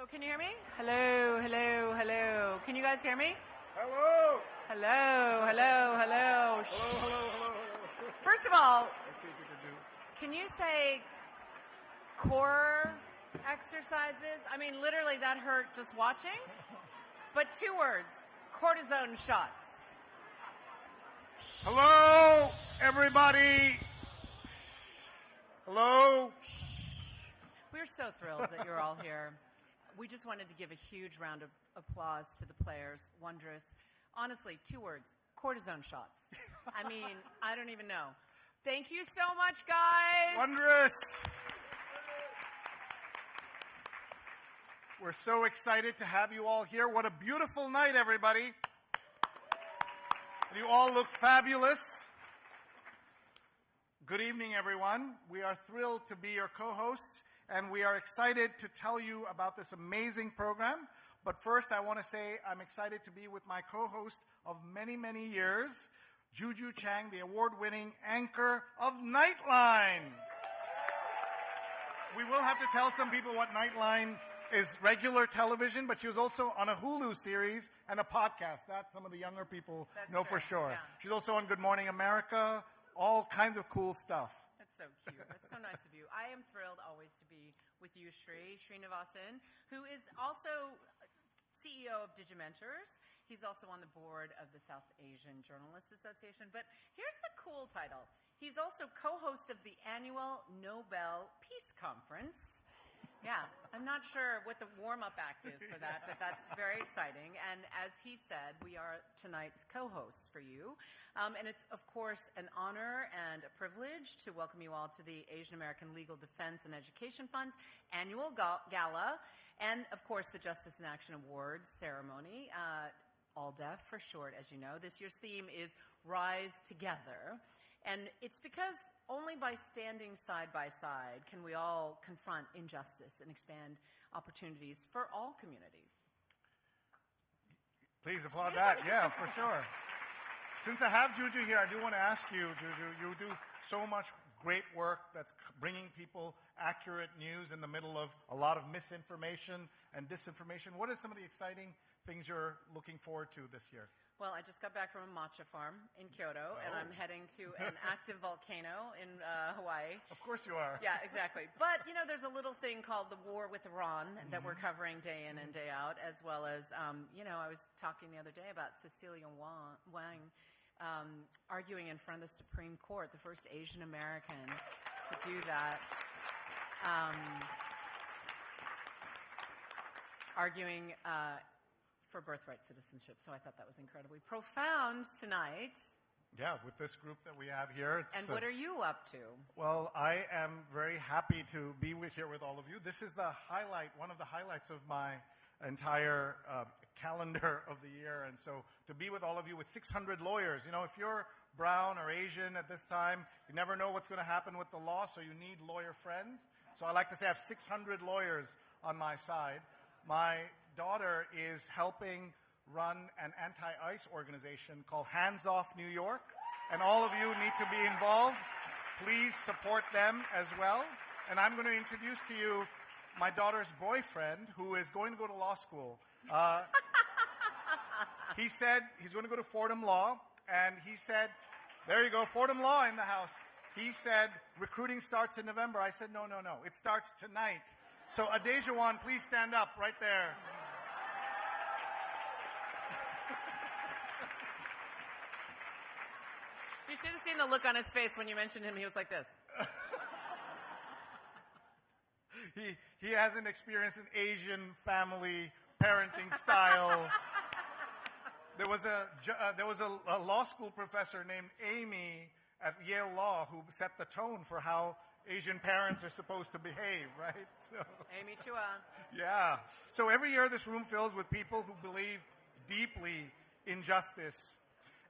Hello, can you hear me? Hello, hello, hello. Can you guys hear me? Hello! Hello, hello, hello. Hello. First of all, Let's see if we can do. can you say core exercises? I mean, literally that hurt just watching. But 2 words, cortisone shots. Hello, everybody! Hello? We're so thrilled that you're all here. We just wanted to give a huge round of applause to the players. Wondrous. Honestly, 2 words, cortisone shots. I mean, I don't even know. Thank you so much, guys. Wondrous! We're so excited to have you all here. What a beautiful night, everybody. You all look fabulous. Good evening, everyone. We are thrilled to be your co-hosts, and we are excited to tell you about this amazing program. But first, I want to say I'm excited to be with my co-host of many, many years, Juju Chang, the award-winning anchor of Nightline. We will have to tell some people what Nightline is regular television, but she was also on a Hulu series and a podcast. That some of the younger people know for sure. Yeah. She's also on Good Morning America, all kinds of cool stuff. That's so cute. That's so nice of you. I am thrilled always to be with you, Srinivasan, who is also CEO of Digimentors. He's also on the board of the South Asian Journalists Association. But here's the cool title. He's also co-host of the annual Nobel Peace Conference. Yeah, I'm not sure what the warm-up act is for that, but that's very exciting. And as he said, we are tonight's co-hosts for you. And it's, of course, an honor and a privilege to welcome you all to the Asian American Legal Defense and Education Fund's annual gala, and, of course, the Justice in Action Awards ceremony, AALDEF for short, as you know. This year's theme is Rise Together. And it's because only by standing side by side can we all confront injustice and expand opportunities for all communities. Please applaud that. Yeah, for sure. Since I have Juju here, I do want to ask you, Juju, you do so much great work that's bringing people accurate news in the middle of a lot of misinformation and disinformation. What are some of the exciting things you're looking forward to this year? Well, I just got back from a matcha farm in Kyoto, and I'm heading to an active volcano in Hawaii. Of course you are. Yeah, exactly. But, you know, there's a little thing called the war with Iran that we're covering day in and day out, as well as, you know, I was talking the other day about Cecilia Wang arguing in front of the Supreme Court, the first Asian American to do that. Arguing for birthright citizenship. So I thought that was incredibly profound tonight. Yeah, with this group that we have here. And what are you up to? Well, I am very happy to be here with all of you. This is the highlight, one of the highlights of my entire calendar of the year. And so to be with all of you with 600 lawyers, you know, if you're brown or Asian at this time, you never know what's going to happen with the law, so you need lawyer friends. So I like to say I have 600 lawyers on my side. My daughter is helping run an anti-ICE organization called Hands Off New York, and all of you need to be involved. Please support them as well. And I'm going to introduce to you my daughter's boyfriend, who is going to go to law school. He said he's going to go to Fordham Law, and he said, there you go, Fordham Law in the house. He said, recruiting starts in November. I said, no, it starts tonight. So Adejawan, please stand up right there. You should have seen the look on his face when you mentioned him. He was like this. He hasn't experienced an Asian family parenting style. There was a law school professor named Amy at Yale Law who set the tone for how Asian parents are supposed to behave, right? So, Amy Chua. Yeah. So every year this room fills with people who believe deeply in justice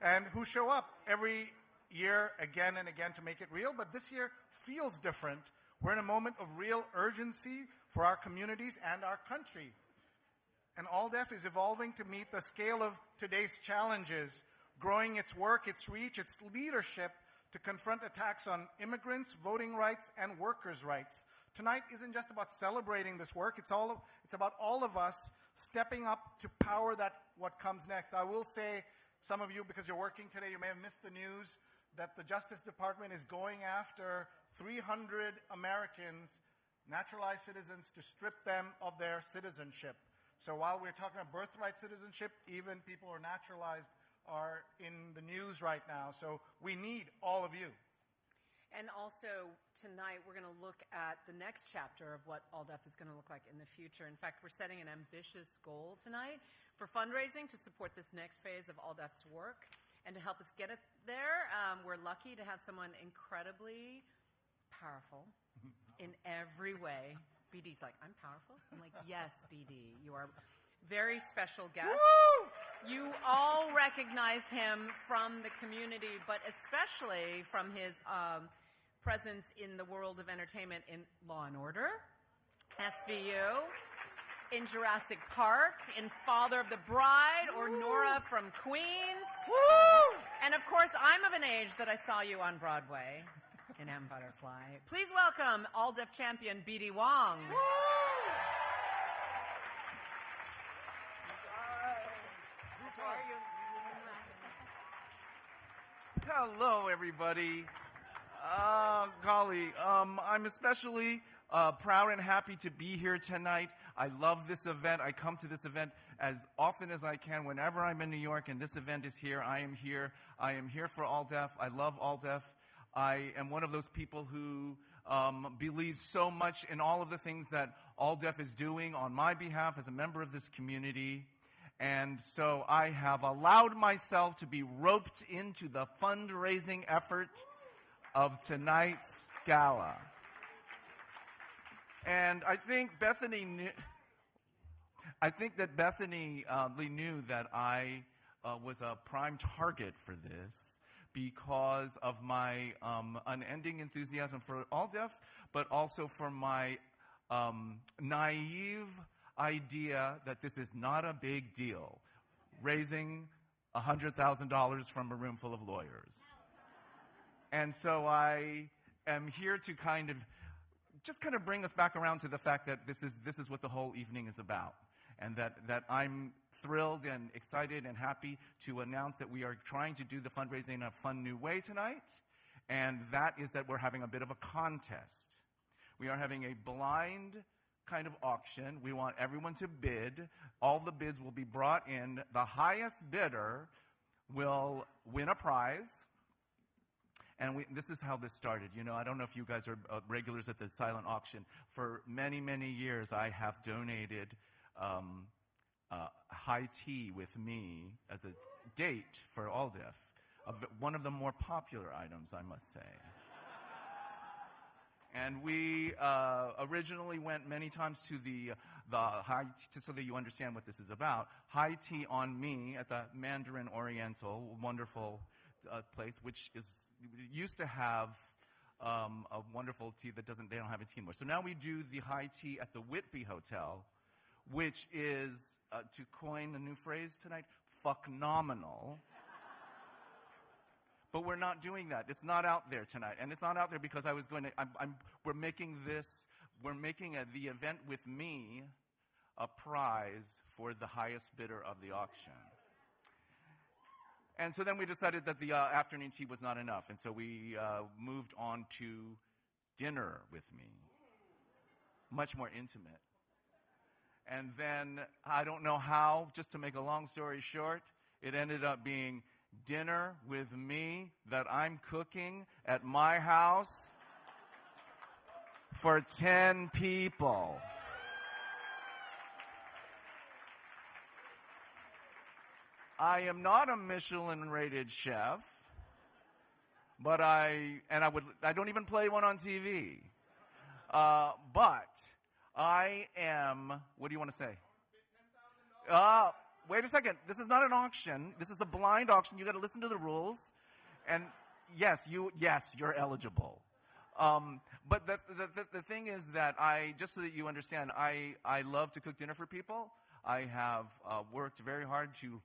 and who show up every year again and again to make it real. But this year feels different. We're in a moment of real urgency for our communities and our country. And AALDEF is evolving to meet the scale of today's challenges, growing its work, its reach, its leadership to confront attacks on immigrants, voting rights, and workers' rights. Tonight isn't just about celebrating this work, it's about all of us stepping up to power what comes next. I will say, some of you, because you're working today, you may have missed the news that the Justice Department is going after 300 Americans, naturalized citizens, to strip them of their citizenship. So while we're talking about birthright citizenship, even people who are naturalized are in the news right now. So we need all of you. And also, tonight, we're going to look at the next chapter of what AALDEF is going to look like in the future. In fact, we're setting an ambitious goal tonight for fundraising to support this next phase of AALDEF's work. And to help us get it there, we're lucky to have someone incredibly powerful in every way. BD's like, I'm powerful? I'm like, yes, BD, you are a very special guest. Woo! You all recognize him from the community, but especially from his presence in the world of entertainment in Law & Order, SVU, in Jurassic Park, in Father of the Bride, or Nora from Queens. Woo! And of course, I'm of an age that I saw you on Broadway in M. Butterfly. Please welcome AALDEF champion BD Wong. Woo! Hello, everybody. Golly, I'm especially proud and happy to be here tonight. I love this event. I come to this event as often as I can. Whenever I'm in New York and this event is here, I am here. I am here for AALDEF. I love AALDEF. I am one of those people who believes so much in all of the things that AALDEF is doing on my behalf as a member of this community. And so I have allowed myself to be roped into the fundraising effort of tonight's gala. And I think Bethany knew that I was a prime target for this because of my unending enthusiasm for AALDEF, but also for my naive idea that this is not a big deal, raising $100,000 from a room full of lawyers. And so I am here to kind of bring us back around to the fact that this is what the whole evening is about. And that I'm thrilled and excited and happy to announce that we are trying to do the fundraising in a fun new way tonight. And that is that we're having a bit of a contest. We are having a blind kind of auction. We want everyone to bid. All the bids will be brought in. The highest bidder will win a prize. And this is how this started. You know, I don't know if you guys are regulars at the silent auction. For many, many years, I have donated high tea with me as a date for AALDEF, one of the more popular items, I must say. And we originally went many times to the high tea, so that you understand what this is about. High tea on me at the Mandarin Oriental, wonderful place, which used to have a wonderful tea they don't have a tea anymore. So now we do the high tea at the Whitby Hotel, which is, to coin a new phrase tonight, fuck-nominal. But we're not doing that. It's not out there tonight. And it's not out there because I was going to, we're making the event with me a prize for the highest bidder of the auction. And so then we decided that the afternoon tea was not enough. And so we moved on to dinner with me. Much more intimate. And then, I don't know how, just to make a long story short, it ended up being dinner with me that I'm cooking at my house for 10 people. I am not a Michelin-rated chef, but I don't even play one on TV. But I am, what do you want to say? Wait a second. This is not an auction. This is a blind auction. You got to listen to the rules. And yes, you're eligible. But the thing is that just so that you understand, I love to cook dinner for people. I have worked very hard to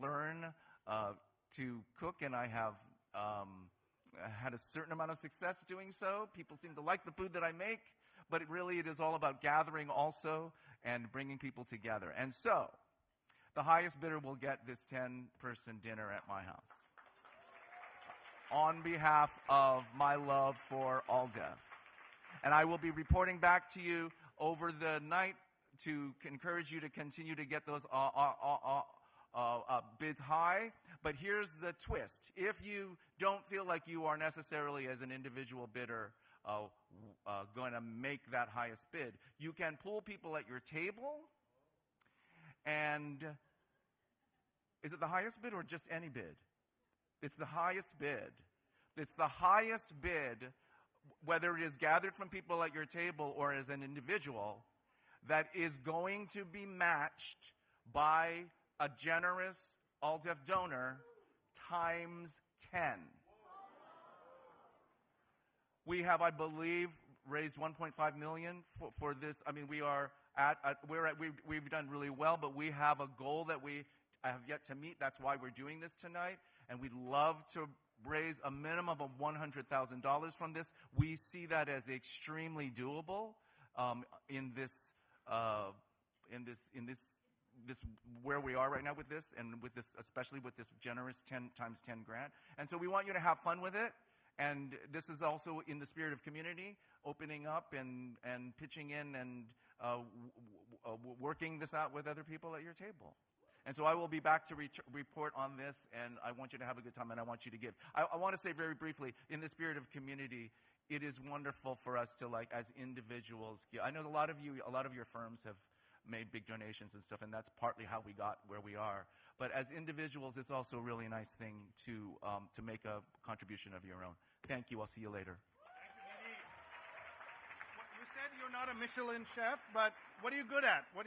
learn to cook, and I have had a certain amount of success doing so. People seem to like the food that I make, but it is all about gathering also and bringing people together. And so, the highest bidder will get this 10-person dinner at my house. On behalf of my love for AALDEF. And I will be reporting back to you over the night to encourage you to continue to get those bids high. But here's the twist. If you don't feel like you are necessarily, as an individual bidder, going to make that highest bid, you can pull people at your table. And is it the highest bid or just any bid? It's the highest bid. It's the highest bid, whether it is gathered from people at your table or as an individual, that is going to be matched by a generous AALDEF donor times 10. We have, I believe, raised $1.5 million for this. I mean, we've done really well, but we have a goal that we have yet to meet. That's why we're doing this tonight, and we'd love to raise a minimum of $100,000 from this. We see that as extremely doable in this where we are right now with this, and with this, especially with this generous 10 times 10 grant. And so we want you to have fun with it. And this is also in the spirit of community, opening up and pitching in and working this out with other people at your table. And so I will be back to report on this, and I want you to have a good time, and I want you to give. I want to say very briefly, in the spirit of community, it is wonderful for us to, like, as individuals, give. I know a lot of your firms have made big donations and stuff, and that's partly how we got where we are. But as individuals, it's also a really nice thing to make a contribution of your own. Thank you. I'll see you later. Thank you, Didi. You said you're not a Michelin chef, but what are you good at? What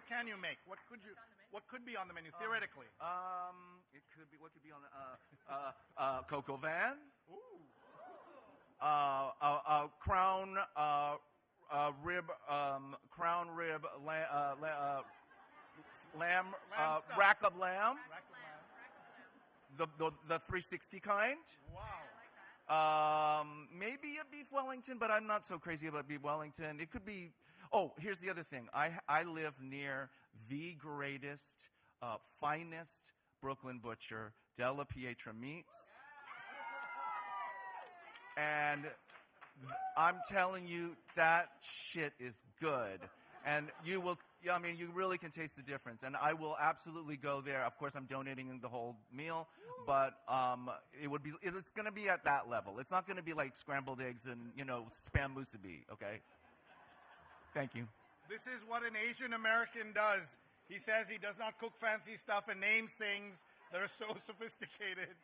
can you make? What could be on the menu theoretically? It could be. What could be on the coco van? Ooh. Crown rib lamb rack of lamb. The 360 kind. Wow. Maybe a beef Wellington, but I'm not so crazy about beef Wellington. It could be. Oh, here's the other thing. I live near the greatest, finest Brooklyn butcher, Della Pietra Meats. And I'm telling you, that shit is good. And you really can taste the difference. And I will absolutely go there. Of course, I'm donating the whole meal, but it's going to be at that level. It's not going to be like scrambled eggs and, Spam musubi, okay? Thank you. This is what an Asian American does. He says he does not cook fancy stuff and names things that are so sophisticated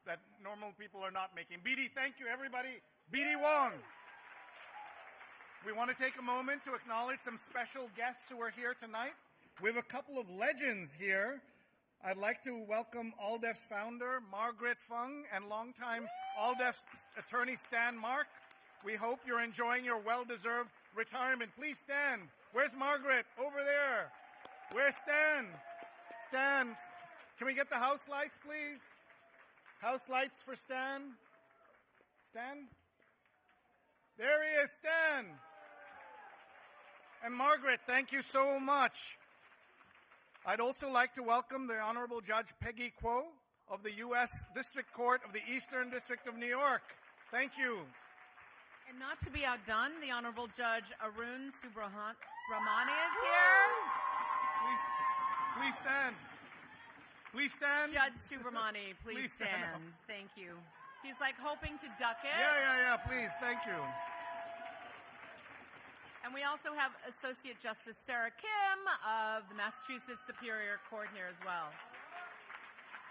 that normal people are not making. BD, thank you, everybody. BD Wong. We want to take a moment to acknowledge some special guests who are here tonight. We have a couple of legends here. I'd like to welcome AALDEF's founder, Margaret Fung, and longtime AALDEF's attorney, Stan Mark. We hope you're enjoying your well-deserved retirement. Please stand. Where's Margaret? Over there. Where's Stan? Stan, can we get the house lights, please? House lights for Stan. Stan? There he is, Stan. And Margaret, thank you so much. I'd also like to welcome the Honorable Judge Peggy Kuo of the U.S. District Court of the Eastern District of New York. Thank you. And not to be outdone, the Honorable Judge Arun Subramani is here. Please stand. Please stand. Judge Subramani, please stand. Thank you. He's like hoping to duck it. Yeah, please. Thank you. And we also have Associate Justice Sarah Kim of the Massachusetts Superior Court here as well.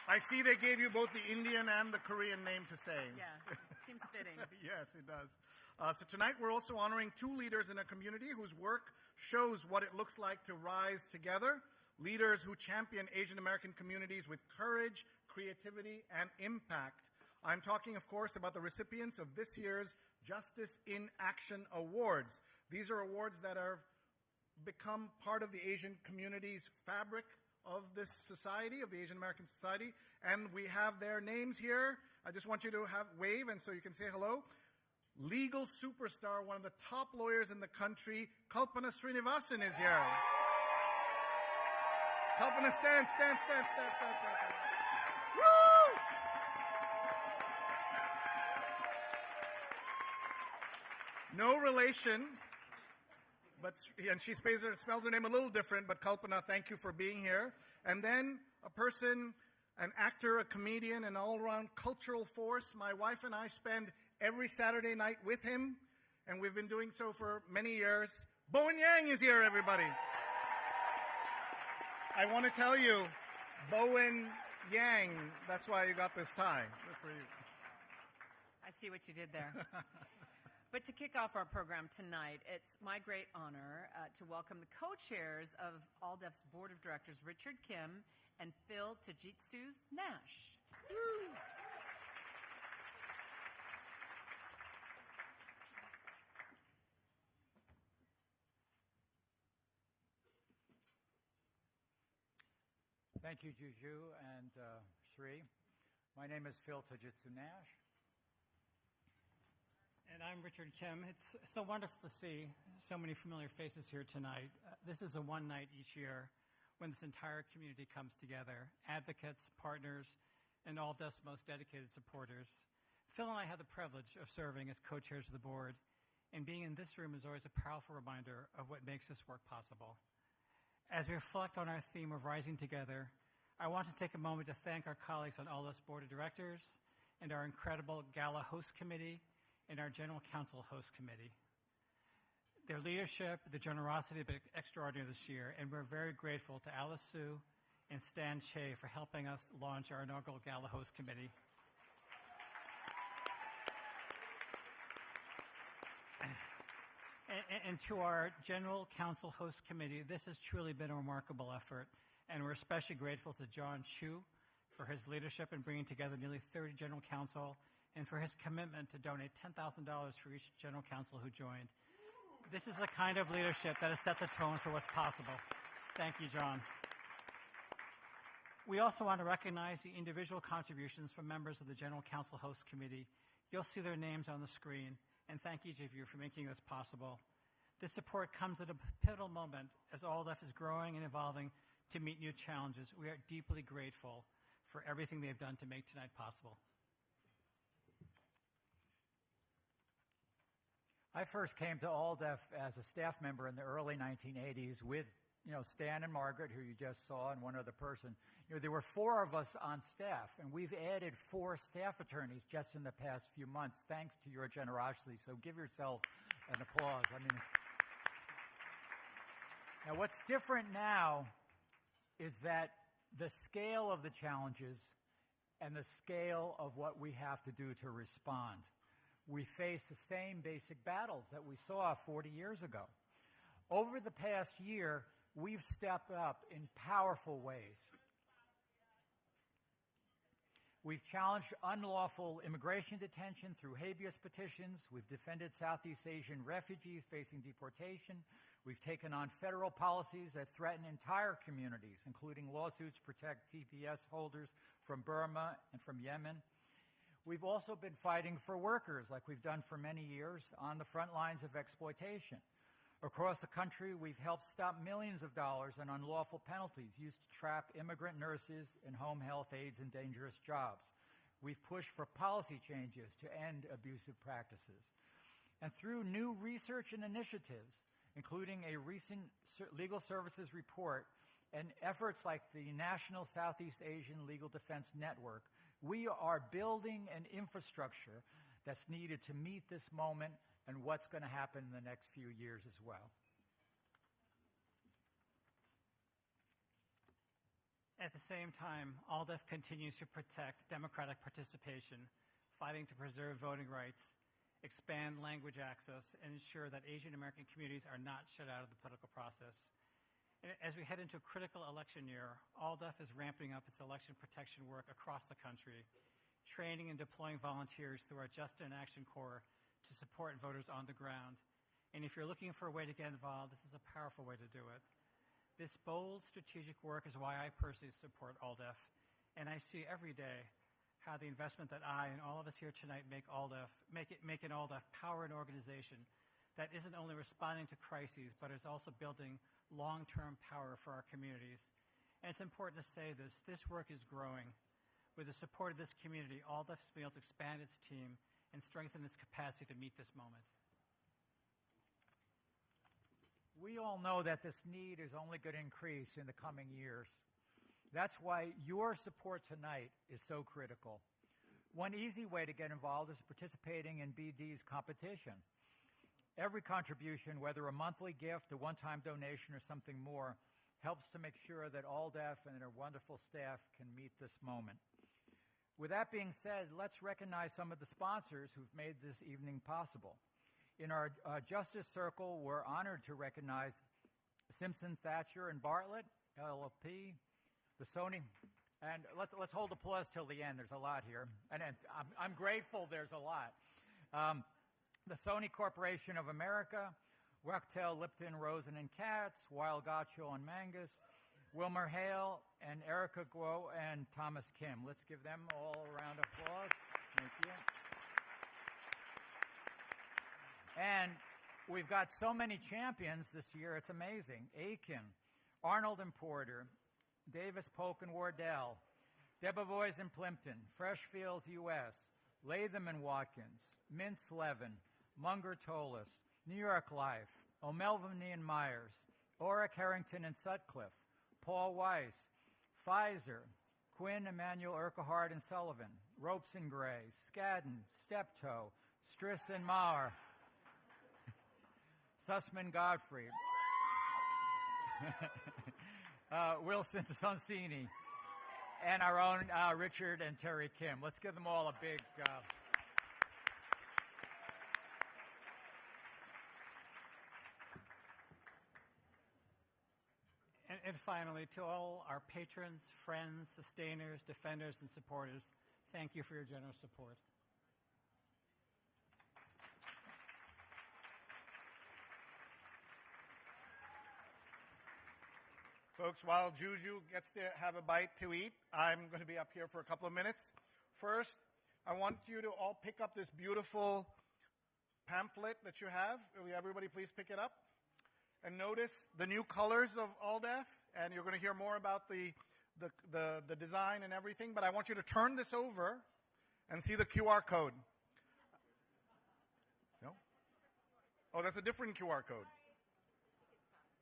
I see they gave you both the Indian and the Korean name to say. Yeah, seems fitting. Yes, it does. So tonight we're also honoring two leaders in a community whose work shows what it looks like to rise together. Leaders who champion Asian American communities with courage, creativity, and impact. I'm talking, of course, about the recipients of this year's Justice in Action Awards. These are awards that are become part of the Asian community's fabric of this society, of the Asian American society. And we have their names here. I just want you to wave, and so you can say hello. Legal superstar, one of the top lawyers in the country, Kalpana Srinivasan is here. Kalpana, stand. Woo! No relation, and she spells her name a little different, but Kalpana, thank you for being here. And then a person, an actor, a comedian, an all-around cultural force. My wife and I spend every Saturday night with him, and we've been doing so for many years. Bowen Yang is here, everybody. I want to tell you, Bowen Yang, that's why you got this tie. Good for you. I see what you did there. But to kick off our program tonight, it's my great honor to welcome the co-chairs of AALDEF's Board of Directors, Richard Kim and Phil Tajitsu Nash. Woo. Thank you, Juju and Sri. My name is Phil Tajitsu Nash. And I'm Richard Kim. It's so wonderful to see so many familiar faces here tonight. This is a one night each year when this entire community comes together, advocates, partners, and AALDEF's most dedicated supporters. Phil and I have the privilege of serving as co-chairs of the board, and being in this room is always a powerful reminder of what makes this work possible. As we reflect on our theme of rising together, I want to take a moment to thank our colleagues on AALDEF's board of directors and our incredible Gala host committee and our General Counsel Host Committee. Their leadership, the generosity have been extraordinary this year, and we're very grateful to Alice Sue and Stan Che for helping us launch our inaugural Gala Host Committee. And to our General Counsel Host Committee, this has truly been a remarkable effort, and we're especially grateful to John Chu for his leadership in bringing together nearly 30 General Counsel and for his commitment to donate $10,000 for each General Counsel who joined. This is the kind of leadership that has set the tone for what's possible. Thank you, John. We also want to recognize the individual contributions from members of the General Counsel Host Committee. You'll see their names on the screen, and thank each of you for making this possible. This support comes at a pivotal moment as AALDEF is growing and evolving to meet new challenges. We are deeply grateful for everything they've done to make tonight possible. I first came to AALDEF as a staff member in the early 1980s with, Stan and Margaret, who you just saw, and one other person. There were 4 of us on staff, and we've added 4 staff attorneys just in the past few months, thanks to your generosity. So give yourselves an applause. Now what's different now is that the scale of the challenges and the scale of what we have to do to respond. We face the same basic battles that we saw 40 years ago. Over the past year, we've stepped up in powerful ways. We've challenged unlawful immigration detention through habeas petitions. We've defended Southeast Asian refugees facing deportation. We've taken on federal policies that threaten entire communities, including lawsuits to protect TPS holders from Burma and from Yemen. We've also been fighting for workers, like we've done for many years, on the front lines of exploitation. Across the country, we've helped stop millions of dollars in unlawful penalties used to trap immigrant nurses in home health aides and dangerous jobs. We've pushed for policy changes to end abusive practices. And through new research and initiatives, including a recent legal services report and efforts like the National Southeast Asian Legal Defense Network, we are building an infrastructure that's needed to meet this moment and what's going to happen in the next few years as well. At the same time, AALDEF continues to protect democratic participation, fighting to preserve voting rights, expand language access, and ensure that Asian American communities are not shut out of the political process. And as we head into a critical election year, AALDEF is ramping up its election protection work across the country, training and deploying volunteers through our Just in Action Corps to support voters on the ground. And if you're looking for a way to get involved, this is a powerful way to do it. This bold strategic work is why I personally support AALDEF, and I see every day how the investment that I and all of us here tonight make an AALDEF power an organization that isn't only responding to crises, but is also building long-term power for our communities. And it's important to say this work is growing. With the support of this community, AALDEF has been able to expand its team and strengthen its capacity to meet this moment. We all know that this need is only going to increase in the coming years. That's why your support tonight is so critical. One easy way to get involved is participating in BD's competition. Every contribution, whether a monthly gift, a one-time donation, or something more, helps to make sure that AALDEF and their wonderful staff can meet this moment. With that being said, let's recognize some of the sponsors who've made this evening possible. In our Justice Circle, we're honored to recognize Simpson, Thatcher, and Bartlett, LLP, the Sony, and let's hold applause till the end. There's a lot here, and I'm grateful there's a lot. The Sony Corporation of America, Wachtel, Lipton, Rosen and Katz, Weil, Gotcho and Mangus, Wilmer Hale, and Erica Guo and Thomas Kim. Let's give them all a round of applause. Thank you. And we've got so many champions this year, it's amazing. Aiken, Arnold and Porter, Davis, Polk and Wardell, Debevoise and Plimpton, Freshfields, U.S., Latham and Watkins, Mintz Levin, Munger Tolis, New York Life, O'Melveny and Myers, Oric Harrington and Sutcliffe, Paul Weiss, Pfizer, Quinn, Emmanuel, Urquhart and Sullivan, Ropes and Gray, Skadden, Steptoe, Striss and Maher, Susman Godfrey, Wilson Sonsini, and our own Richard and Terry Kim. Let's give them all a big... And finally, to all our patrons, friends, sustainers, defenders, and supporters, thank you for your generous support. Folks, while Juju gets to have a bite to eat, I'm going to be up here for a couple of minutes. First, I want you to all pick up this beautiful pamphlet that you have. Everybody please pick it up. And notice the new colors of AALDEF, and you're going to hear more about the design and everything, but I want you to turn this over and see the QR code. No? Oh, that's a different QR code.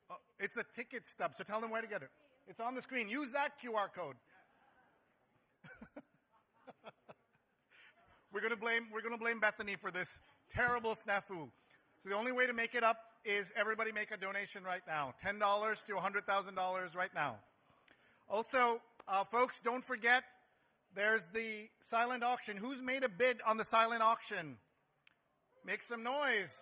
Oh, it's a ticket stub, so tell them where to get it. It's on the screen. Use that QR code. We're going to blame Bethany for this terrible snafu. So the only way to make it up is everybody make a donation right now. $10 to $100,000 right now. Also, folks, don't forget, there's the silent auction. Who's made a bid on the silent auction? Make some noise.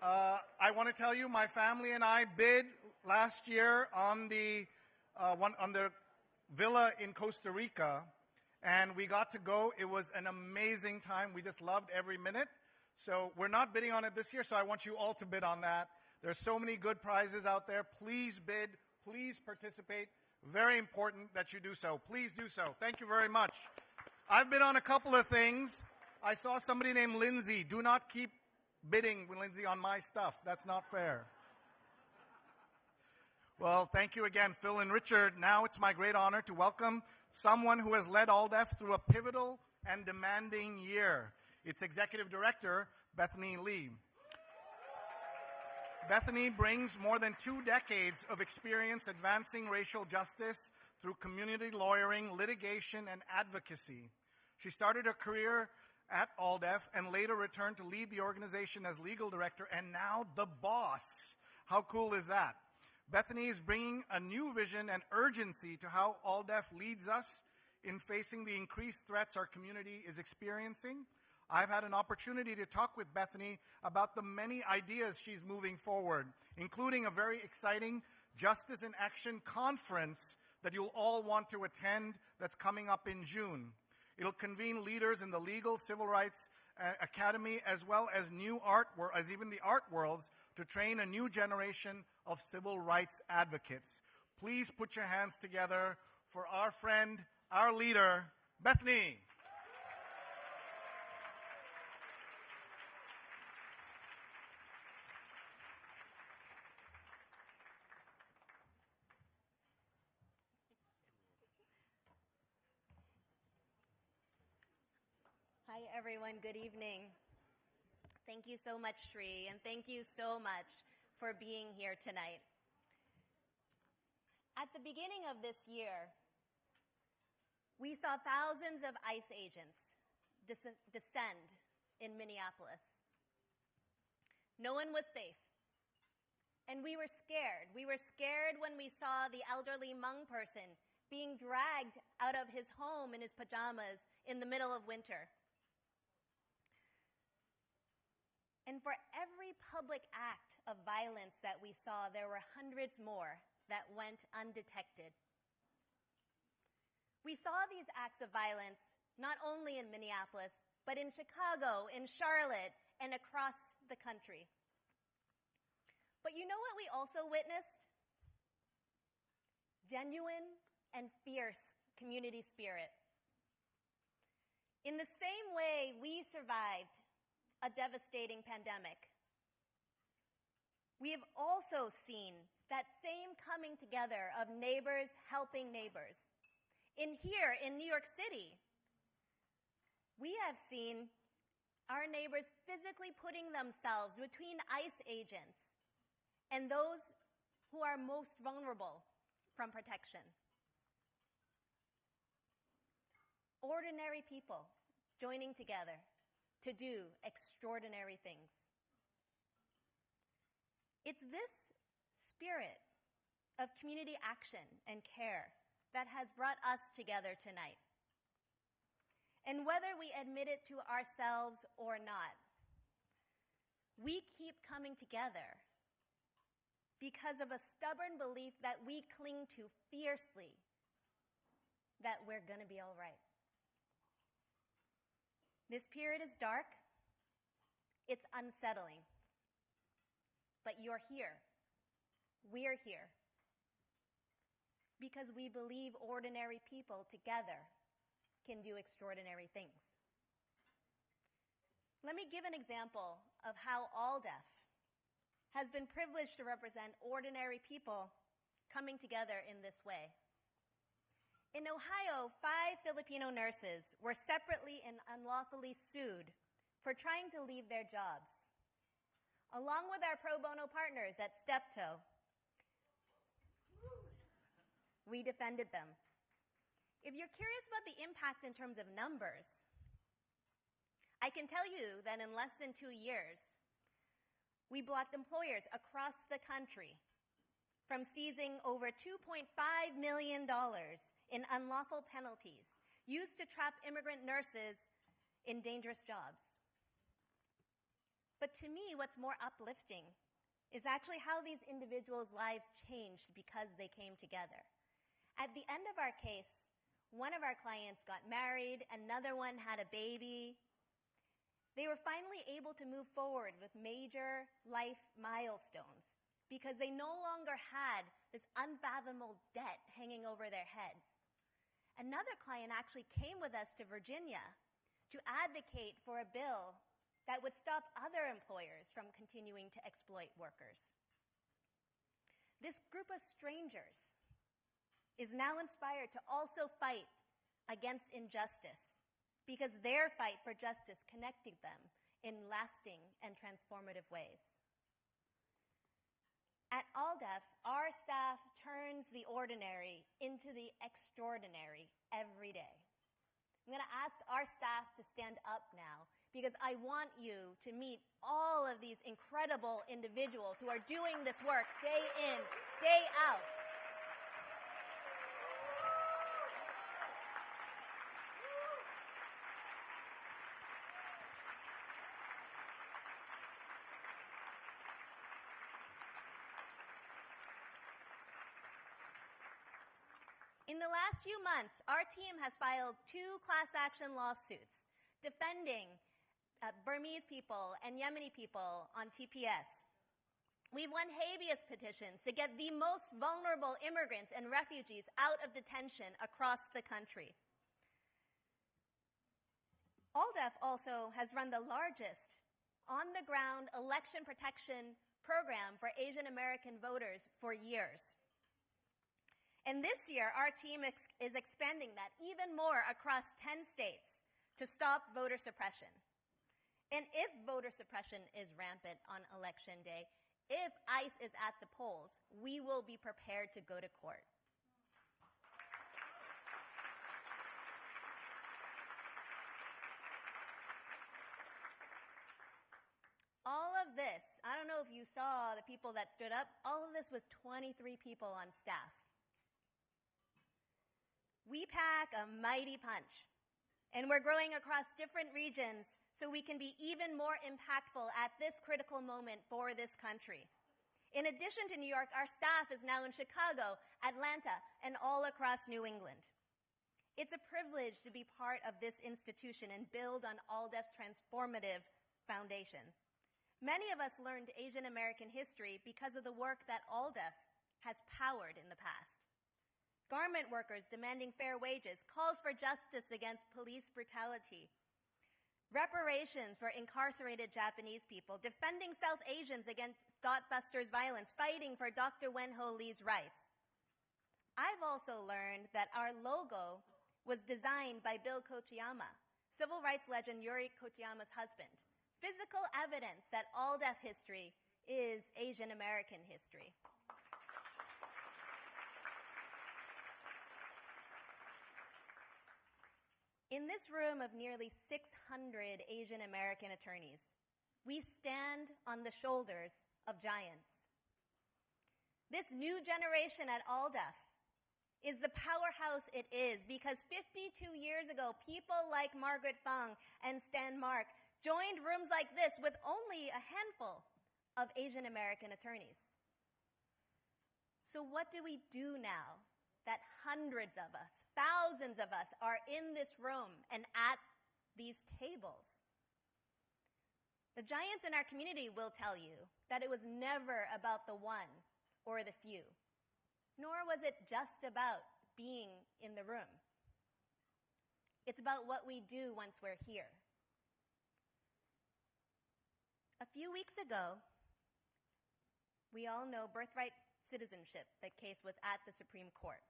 I want to tell you, my family and I bid last year on the villa in Costa Rica, and we got to go. It was an amazing time. We just loved every minute. So we're not bidding on it this year, so I want you all to bid on that. There's so many good prizes out there. Please bid. Please participate. Very important that you do so. Please do so. Thank you very much. I've bid on a couple of things. I saw somebody named Lindsay. Do not keep bidding, Lindsay, on my stuff. That's not fair. Well, thank you again, Phil and Richard. Now it's my great honor to welcome someone who has led AALDEF through a pivotal and demanding year. Its Executive Director, Bethany Lee. Bethany brings more than 2 decades of experience advancing racial justice through community lawyering, litigation, and advocacy. She started her career at AALDEF and later returned to lead the organization as legal director and now the boss. How cool is that? Bethany is bringing a new vision and urgency to how AALDEF leads us in facing the increased threats our community is experiencing. I've had an opportunity to talk with Bethany about the many ideas she's moving forward, including a very exciting Justice in Action conference that you'll all want to attend that's coming up in June. It'll convene leaders in the legal, civil rights academy, as well as even the art worlds, to train a new generation of civil rights advocates. Please put your hands together for our friend, our leader, Bethany. Hi, everyone. Good evening. Thank you so much, Sri, and thank you so much for being here tonight. At the beginning of this year, we saw thousands of ICE agents descend in Minneapolis. No one was safe, and we were scared. We were scared when we saw the elderly Hmong person being dragged out of his home in his pajamas in the middle of winter. And for every public act of violence that we saw, there were hundreds more that went undetected. We saw these acts of violence not only in Minneapolis, but in Chicago, in Charlotte, and across the country. But you know what we also witnessed? Genuine and fierce community spirit. In the same way we survived a devastating pandemic, we have also seen that same coming together of neighbors helping neighbors. Here in New York City, we have seen our neighbors physically putting themselves between ICE agents and those who are most vulnerable from protection. Ordinary people joining together to do extraordinary things. It's this spirit of community action and care that has brought us together tonight. And whether we admit it to ourselves or not, we keep coming together because of a stubborn belief that we cling to fiercely, that we're going to be all right. This period is dark, it's unsettling, but you're here. We're here because we believe ordinary people together can do extraordinary things. Let me give an example of how AALDEF has been privileged to represent ordinary people coming together in this way. In Ohio, 5 Filipino nurses were separately and unlawfully sued for trying to leave their jobs. Along with our pro bono partners at Steptoe, we defended them. If you're curious about the impact in terms of numbers, I can tell you that in less than 2 years, we blocked employers across the country from seizing over $2.5 million in unlawful penalties used to trap immigrant nurses in dangerous jobs. But to me, what's more uplifting is actually how these individuals' lives changed because they came together. At the end of our case, one of our clients got married, another one had a baby. They were finally able to move forward with major life milestones because they no longer had this unfathomable debt hanging over their heads. Another client actually came with us to Virginia to advocate for a bill that would stop other employers from continuing to exploit workers. This group of strangers is now inspired to also fight against injustice because their fight for justice connected them in lasting and transformative ways. At AALDEF, our staff turns the ordinary into the extraordinary every day. I'm going to ask our staff to stand up now because I want you to meet all of these incredible individuals who are doing this work day in, day out. In the last few months, our team has filed 2 class action lawsuits defending Burmese people and Yemeni people on TPS. We've won habeas petitions to get the most vulnerable immigrants and refugees out of detention across the country. AALDEF also has run the largest on-the-ground election protection program for Asian American voters for years. And this year, our team is expanding that even more across 10 states to stop voter suppression. And if voter suppression is rampant on Election Day, if ICE is at the polls, we will be prepared to go to court. All of this, I don't know if you saw the people that stood up, all of this with 23 people on staff. We pack a mighty punch, and we're growing across different regions so we can be even more impactful at this critical moment for this country. In addition to New York, our staff is now in Chicago, Atlanta, and all across New England. It's a privilege to be part of this institution and build on AALDEF's transformative foundation. Many of us learned Asian American history because of the work that AALDEF has powered in the past. Garment workers demanding fair wages, calls for justice against police brutality, reparations for incarcerated Japanese people, defending South Asians against Godbusters violence, fighting for Dr. Wen-Ho Lee's rights. I've also learned that our logo was designed by Bill Kochiyama, civil rights legend Yuri Kochiyama's husband. Physical evidence that AALDEF history is Asian American history. In this room of nearly 600 Asian American attorneys, we stand on the shoulders of giants. This new generation at AALDEF is the powerhouse it is because 52 years ago, people like Margaret Fung and Stan Mark joined rooms like this with only a handful of Asian American attorneys. So what do we do now that hundreds of us, thousands of us are in this room and at these tables? The giants in our community will tell you that it was never about the one or the few, nor was it just about being in the room. It's about what we do once we're here. A few weeks ago, we all know birthright citizenship. That case was at the Supreme Court.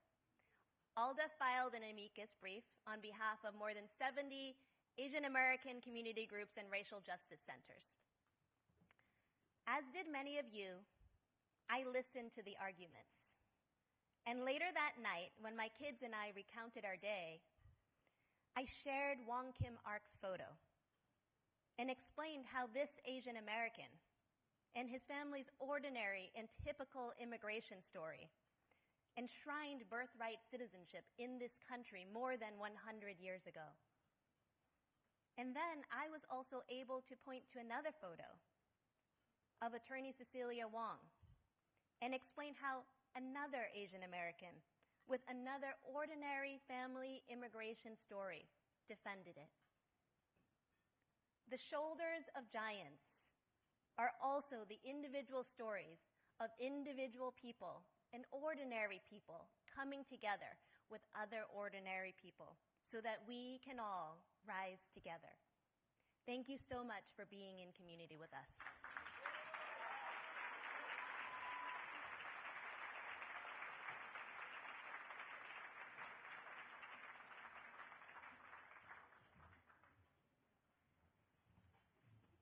AALDEF filed an amicus brief on behalf of more than 70 Asian American community groups and racial justice centers. As did many of you, I listened to the arguments. And later that night, when my kids and I recounted our day, I shared Wong Kim Ark's photo and explained how this Asian American and his family's ordinary and typical immigration story enshrined birthright citizenship in this country more than 100 years ago. And then I was also able to point to another photo of attorney Cecilia Wong and explain how another Asian American with another ordinary family immigration story defended it. The shoulders of giants are also the individual stories of individual people and ordinary people coming together with other ordinary people so that we can all rise together. Thank you so much for being in community with us.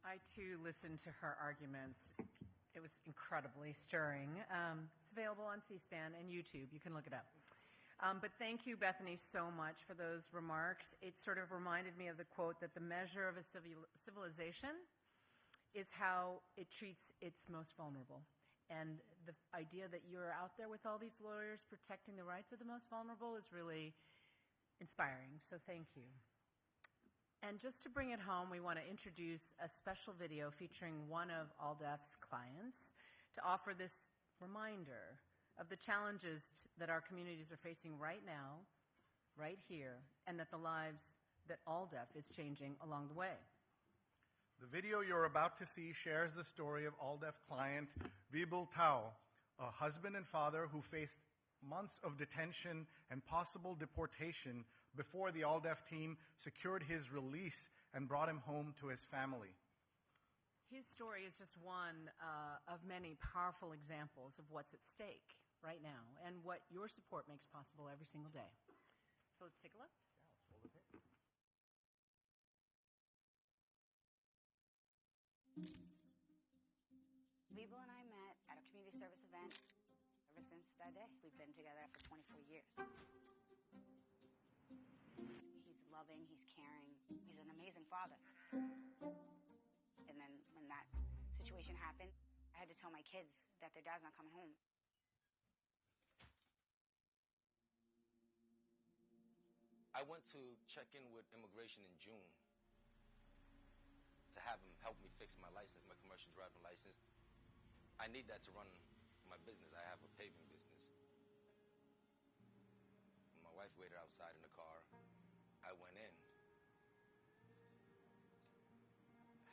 I, too, listened to her arguments. It was incredibly stirring. It's available on C-SPAN and YouTube. You can look it up. But thank you, Bethany, so much for those remarks. It sort of reminded me of the quote that the measure of a civilization is how it treats its most vulnerable. And the idea that you're out there with all these lawyers protecting the rights of the most vulnerable is really inspiring. So thank you. And just to bring it home, we want to introduce a special video featuring one of AALDEF's clients to offer this reminder of the challenges that our communities are facing right now, right here, and that the lives that AALDEF is changing along the way. The video you're about to see shares the story of AALDEF client Vibul Tao, a husband and father who faced months of detention and possible deportation before the AALDEF team secured his release and brought him home to his family. His story is just one of many powerful examples of what's at stake right now and what your support makes possible every single day. So let's take a look. Vivo and I met at a community service event. Ever since that day, we've been together for 24 years. He's loving, he's caring, he's an amazing father. And then when that situation happened, I had to tell my kids that their dad's not coming home. I went to check in with immigration in June to have him help me fix my license, my commercial driving license. I need that to run my business. I have a paving business. My wife waited outside in the car. I went in.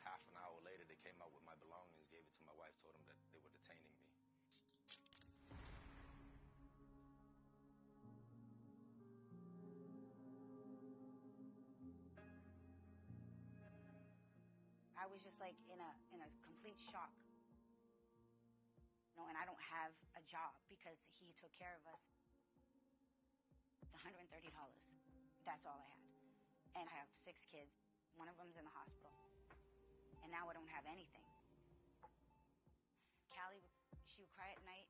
Half an hour later, they came out with my belongings, gave it to my wife, told them that they were detaining me. I was just like in a complete shock. You know, and I don't have a job because he took care of us. $130. That's all I had. And I have 6 kids. One of them's in the hospital. And now I don't have anything. Callie, she would cry at night.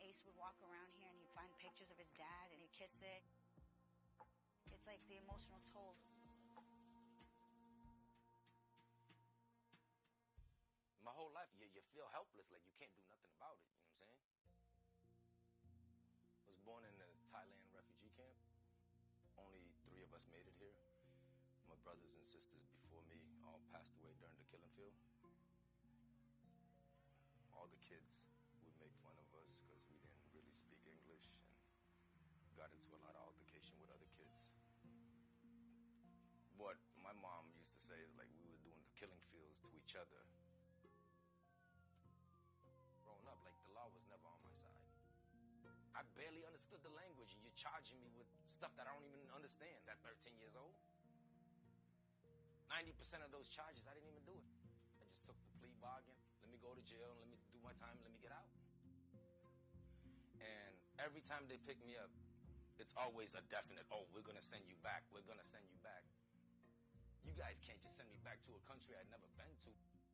Ace would walk around here and he'd find pictures of his dad and he'd kiss it. It's like the emotional toll. My whole life, you feel helpless, like you can't do nothing about it, you know what I'm saying? I was born in a Thailand refugee camp. Only 3 of us made it here. My brothers and sisters before me all passed away during the killing field. All the kids would make fun of us because we didn't really speak English and got into a lot of altercation with other kids. What my mom used to say is like we were doing the killing fields to each other. Growing up, like the law was never on my side. I barely understood the language and you're charging me with stuff that I don't even understand at 13 years old. 90% of those charges, I didn't even do it. I just took the plea bargain. Let me go to jail and let me do my time and let me get out. And every time they pick me up, it's always a definite, oh, we're going to send you back. We're going to send you back. You guys can't just send me back to a country I'd never been to.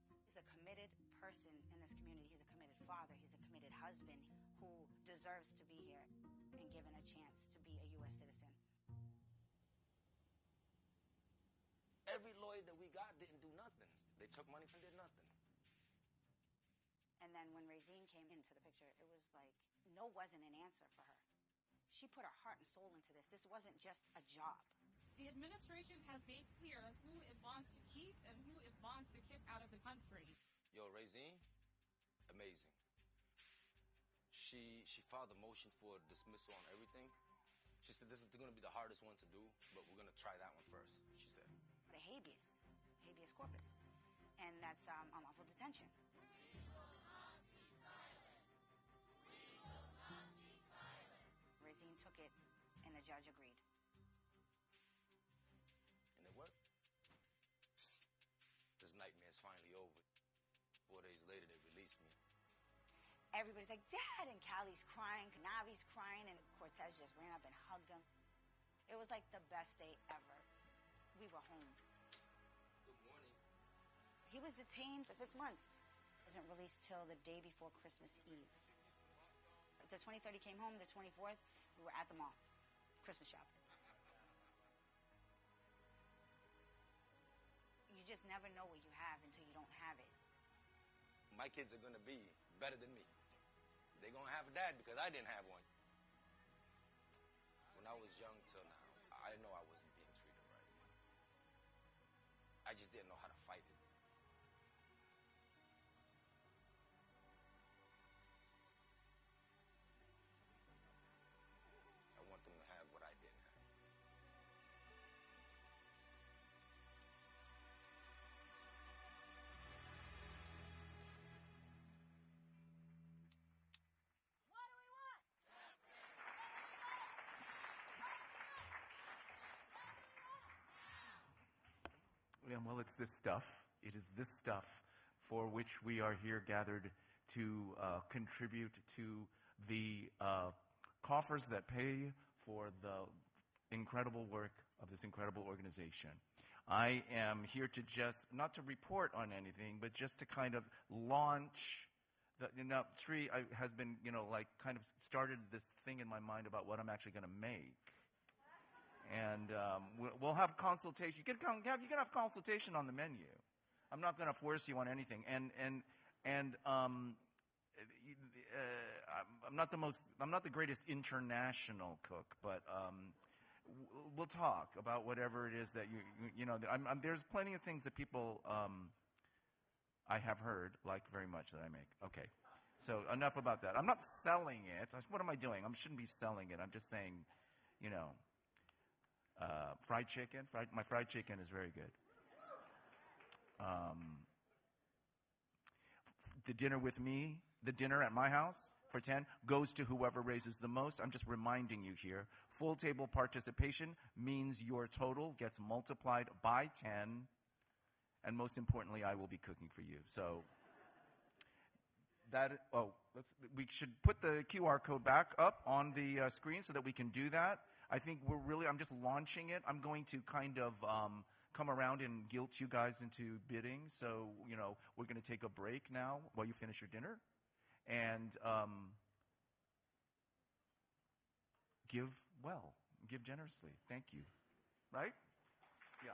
He's a committed person in this community. He's a committed father. He's a committed husband who deserves to be here and given a chance to be a U.S. citizen. Every lawyer that we got didn't do nothing. They took money from did nothing. And then when Razine came into the picture, it was like, no wasn't an answer for her. She put her heart and soul into this. This wasn't just a job. The administration has made clear who it wants to keep and who it wants to kick out of the country. Yo, Razine, amazing. She filed a motion for dismissal on everything. She said this is going to be the hardest one to do, but we're going to try that one first, she said. The habeas corpus. And that's unlawful detention. We will not be silent. We will not be silent. Razine took it, and the judge agreed. And it worked. This nightmare's finally over. 4 days later, they released me. Everybody's like, Dad! And Callie's crying, Navi's crying, and Cortez just ran up and hugged him. It was like the best day ever. We were home. Good morning. He was detained for 6 months. Wasn't released till the day before Christmas Eve. The 23rd he came home, the 24th, we were at the mall, Christmas shopping. You just never know what you have until you don't have it. My kids are going to be better than me. They're going to have a dad because I didn't have one. When I was young till now, I know I wasn't being treated right. I just didn't know how to fight it. I want them to have what I didn't have. What do we want? well, it's this stuff. It is this stuff for which we are here gathered to contribute to the coffers that pay for the incredible work of this incredible organization. I am here to just, not to report on anything, but just to kind of launch the, Sri has been, like kind of started this thing in my mind about what I'm actually going to make. And we'll have consultation. You can have consultation on the menu. I'm not going to force you on anything. And I'm not the greatest international cook, but we'll talk about whatever it is that there's plenty of things that people I have heard like very much that I make. Okay, so enough about that. I'm not selling it. What am I doing? I shouldn't be selling it. I'm just saying, fried chicken. My fried chicken is very good. The dinner with me, the dinner at my house for 10 goes to whoever raises the most. I'm just reminding you here. Full table participation means your total gets multiplied by 10. And most importantly, I will be cooking for you. So we should put the QR code back up on the screen so that we can do that. I think I'm just launching it. I'm going to kind of come around and guilt you guys into bidding. So, we're going to take a break now while you finish your dinner. And give generously. Thank you. Right? Yeah.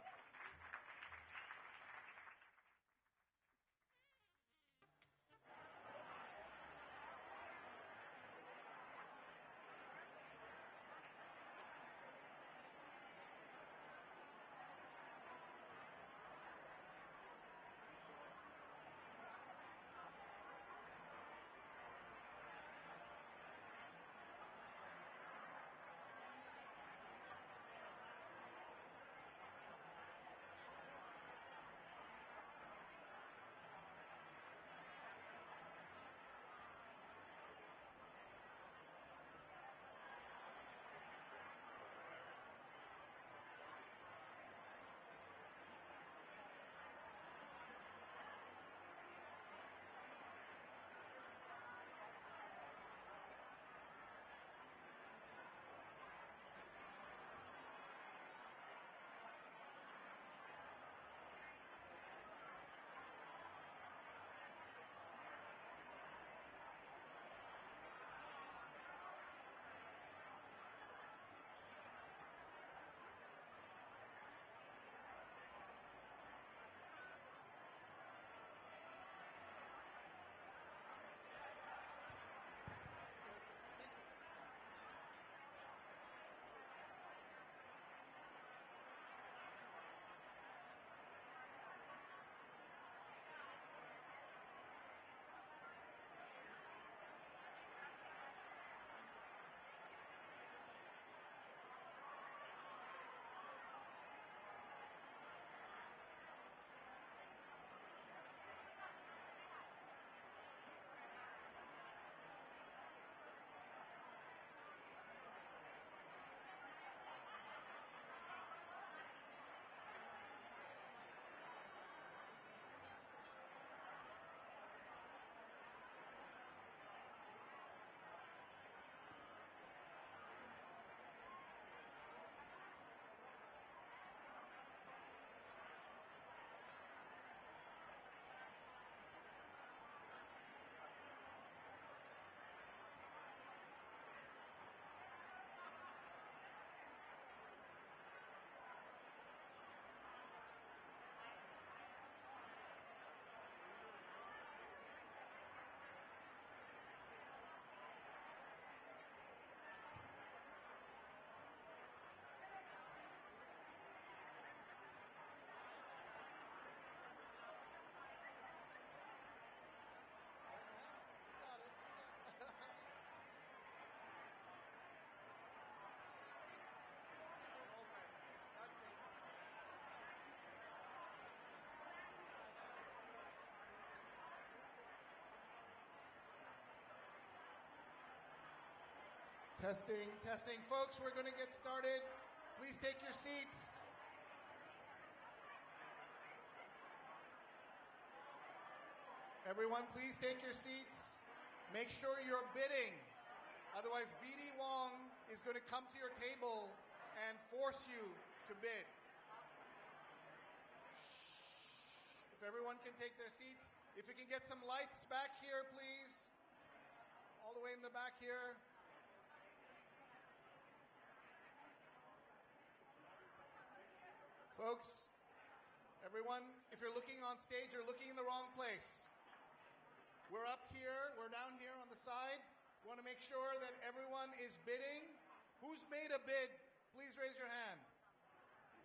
Testing, testing. Folks, we're going to get started. Please take your seats. Everyone, please take your seats. Make sure you're bidding. Otherwise, BD Wong is going to come to your table and force you to bid. If everyone can take their seats. If you can get some lights back here, please. All the way in the back here. Folks, everyone, if you're looking on stage, you're looking in the wrong place. We're up here, we're down here on the side. We want to make sure that everyone is bidding. Who's made a bid? Please raise your hand.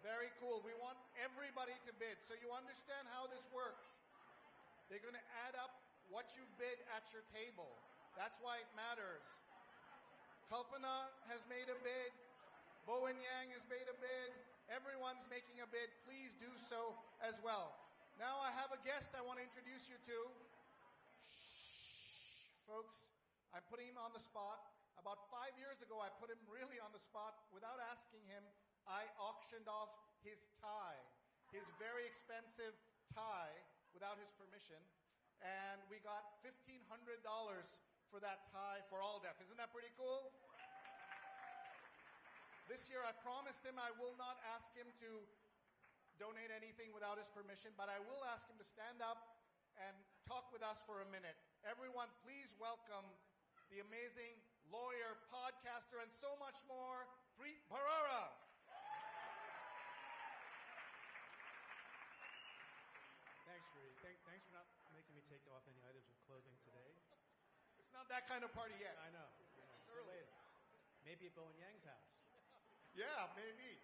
Very cool. We want everybody to bid. So you understand how this works. They're going to add up what you bid at your table. That's why it matters. Kalpana has made a bid. Bowen Yang has made a bid. Everyone's making a bid. Please do so as well. Now I have a guest I want to introduce you to. Shh, folks, I'm putting him on the spot. About 5 years ago, I put him really on the spot. Without asking him, I auctioned off his tie, his very expensive tie, without his permission, and we got $1,500 for that tie for AALDEF. Isn't that pretty cool? This year I promised him I will not ask him to donate anything without his permission, but I will ask him to stand up and talk with us for a minute. Everyone, please welcome the amazing lawyer, podcaster, and so much more, Preet Bharara. Thanks, Rudy. Thanks for not making me take off any items of clothing today. It's not that kind of party yet. I know. It's early. Later. Maybe at Bowen Yang's house. Yeah, maybe.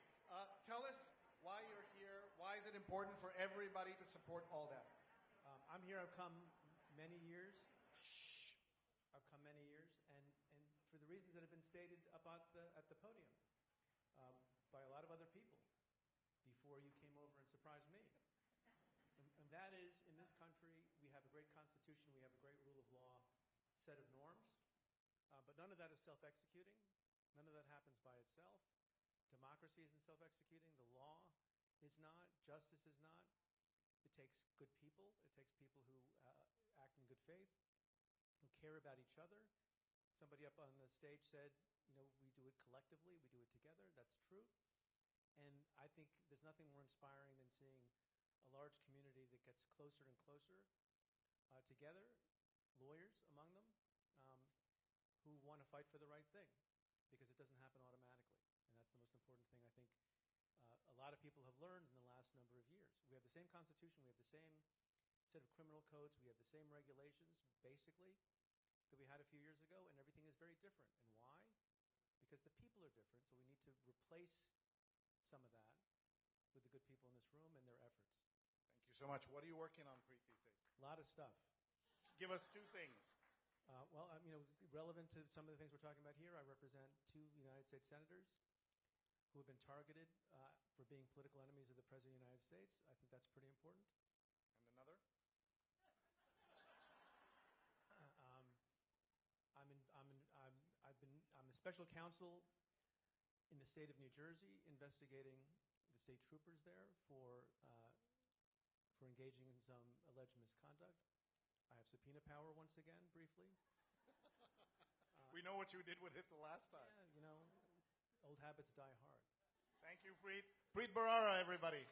Tell us why you're here. Why is it important for everybody to support AALDEF? I'm here. I've come many years. I've come many years, and for the reasons that have been stated up at the podium by a lot of other people before you came over and surprised me. And that is, in this country, we have a great constitution, we have a great rule of law set of norms, but none of that is self-executing. None of that happens by itself. Democracy isn't self-executing. The law is not. Justice is not. It takes good people. It takes people who act in good faith, who care about each other. Somebody up on the stage said, we do it collectively, we do it together. That's true. And I think there's nothing more inspiring than seeing a large community that gets closer and closer together, lawyers among them, who want to fight for the right thing, because it doesn't happen automatically. And that's the most important thing I think a lot of people have learned in the last number of years. We have the same constitution, we have the same set of criminal codes, we have the same regulations, basically, that we had a few years ago, and everything is very different. And why? Because the people are different, so we need to replace some of that with the good people in this room and their efforts. Thank you so much. What are you working on, Preet, these days? A lot of stuff. Give us two things. Relevant to some of the things we're talking about here, I represent 2 United States senators who have been targeted for being political enemies of the President of the United States. I think that's pretty important. And another? I'm the special counsel in the state of New Jersey investigating the state troopers there for engaging in some alleged misconduct. I have subpoena power once again, briefly. We know what you did with it the last time. Yeah, old habits die hard. Thank you, Preet. Preet Bharara, everybody.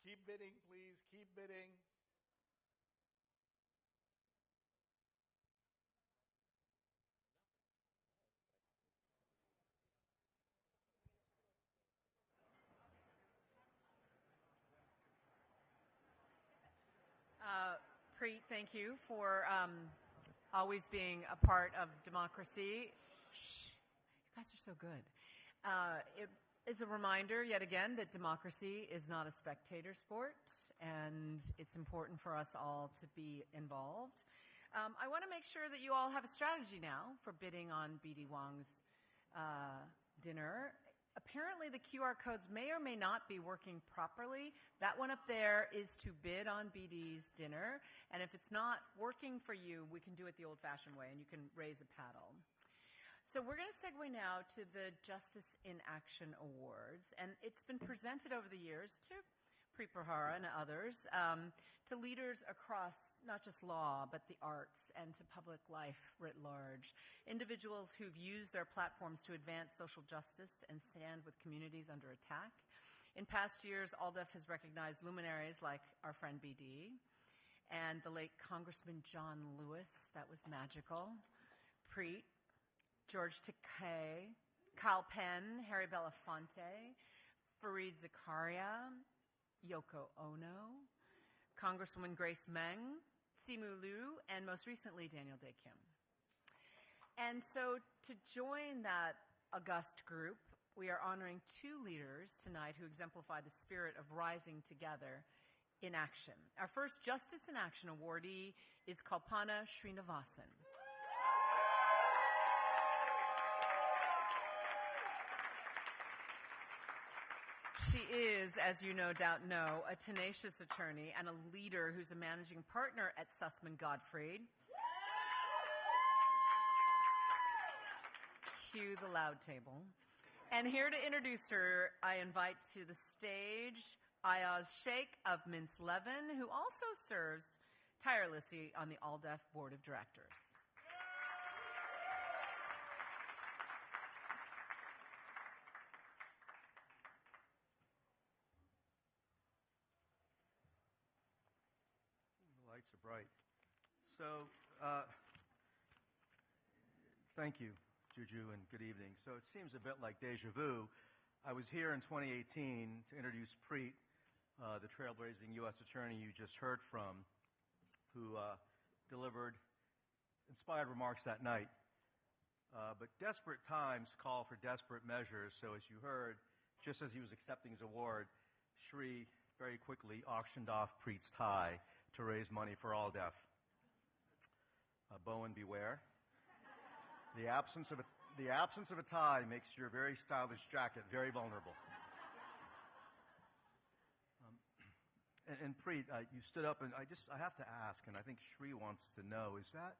Keep bidding, please. Keep bidding. Preet, thank you for always being a part of democracy. Shh, you guys are so good. It is a reminder, yet again, that democracy is not a spectator sport, and it's important for us all to be involved. I want to make sure that you all have a strategy now for bidding on BD Wong's dinner. Apparently, the QR codes may or may not be working properly. That one up there is to bid on BD's dinner. And if it's not working for you, we can do it the old-fashioned way, and you can raise a paddle. So we're going to segue now to the Justice in Action Awards, and it's been presented over the years to Preet Bharara and others, to leaders across not just law, but the arts and to public life writ large. Individuals who've used their platforms to advance social justice and stand with communities under attack. In past years, AALDEF has recognized luminaries like our friend BD and the late Congressman John Lewis. That was magical. Preet, George Takei, Kyle Penn, Harry Belafonte, Fareed Zakaria, Yoko Ono, Congresswoman Grace Meng, Simu Liu, and most recently, Daniel Dae Kim. And so to join that august group, we are honoring two leaders tonight who exemplify the spirit of rising together in action. Our first Justice in Action awardee is Kalpana Srinivasan. She is, as you no doubt know, a tenacious attorney and a leader who's a managing partner at Susman Godfrey. Cue the loud table. And here to introduce her, I invite to the stage Ayaz Sheikh of Mintz Levin, who also serves tirelessly on the AALDEF Board of Directors. The lights are bright. So, thank you, Juju, and good evening. So it seems a bit like deja vu. I was here in 2018 to introduce Preet, the trailblazing U.S. attorney you just heard from, who delivered inspired remarks that night. But desperate times call for desperate measures, so as you heard, just as he was accepting his award, Shri very quickly auctioned off Preet's tie to raise money for AALDEF. Bowen, beware. The absence of a tie makes your very stylish jacket very vulnerable. And Preet, you stood up, and I have to ask, and I think Shri wants to know, is that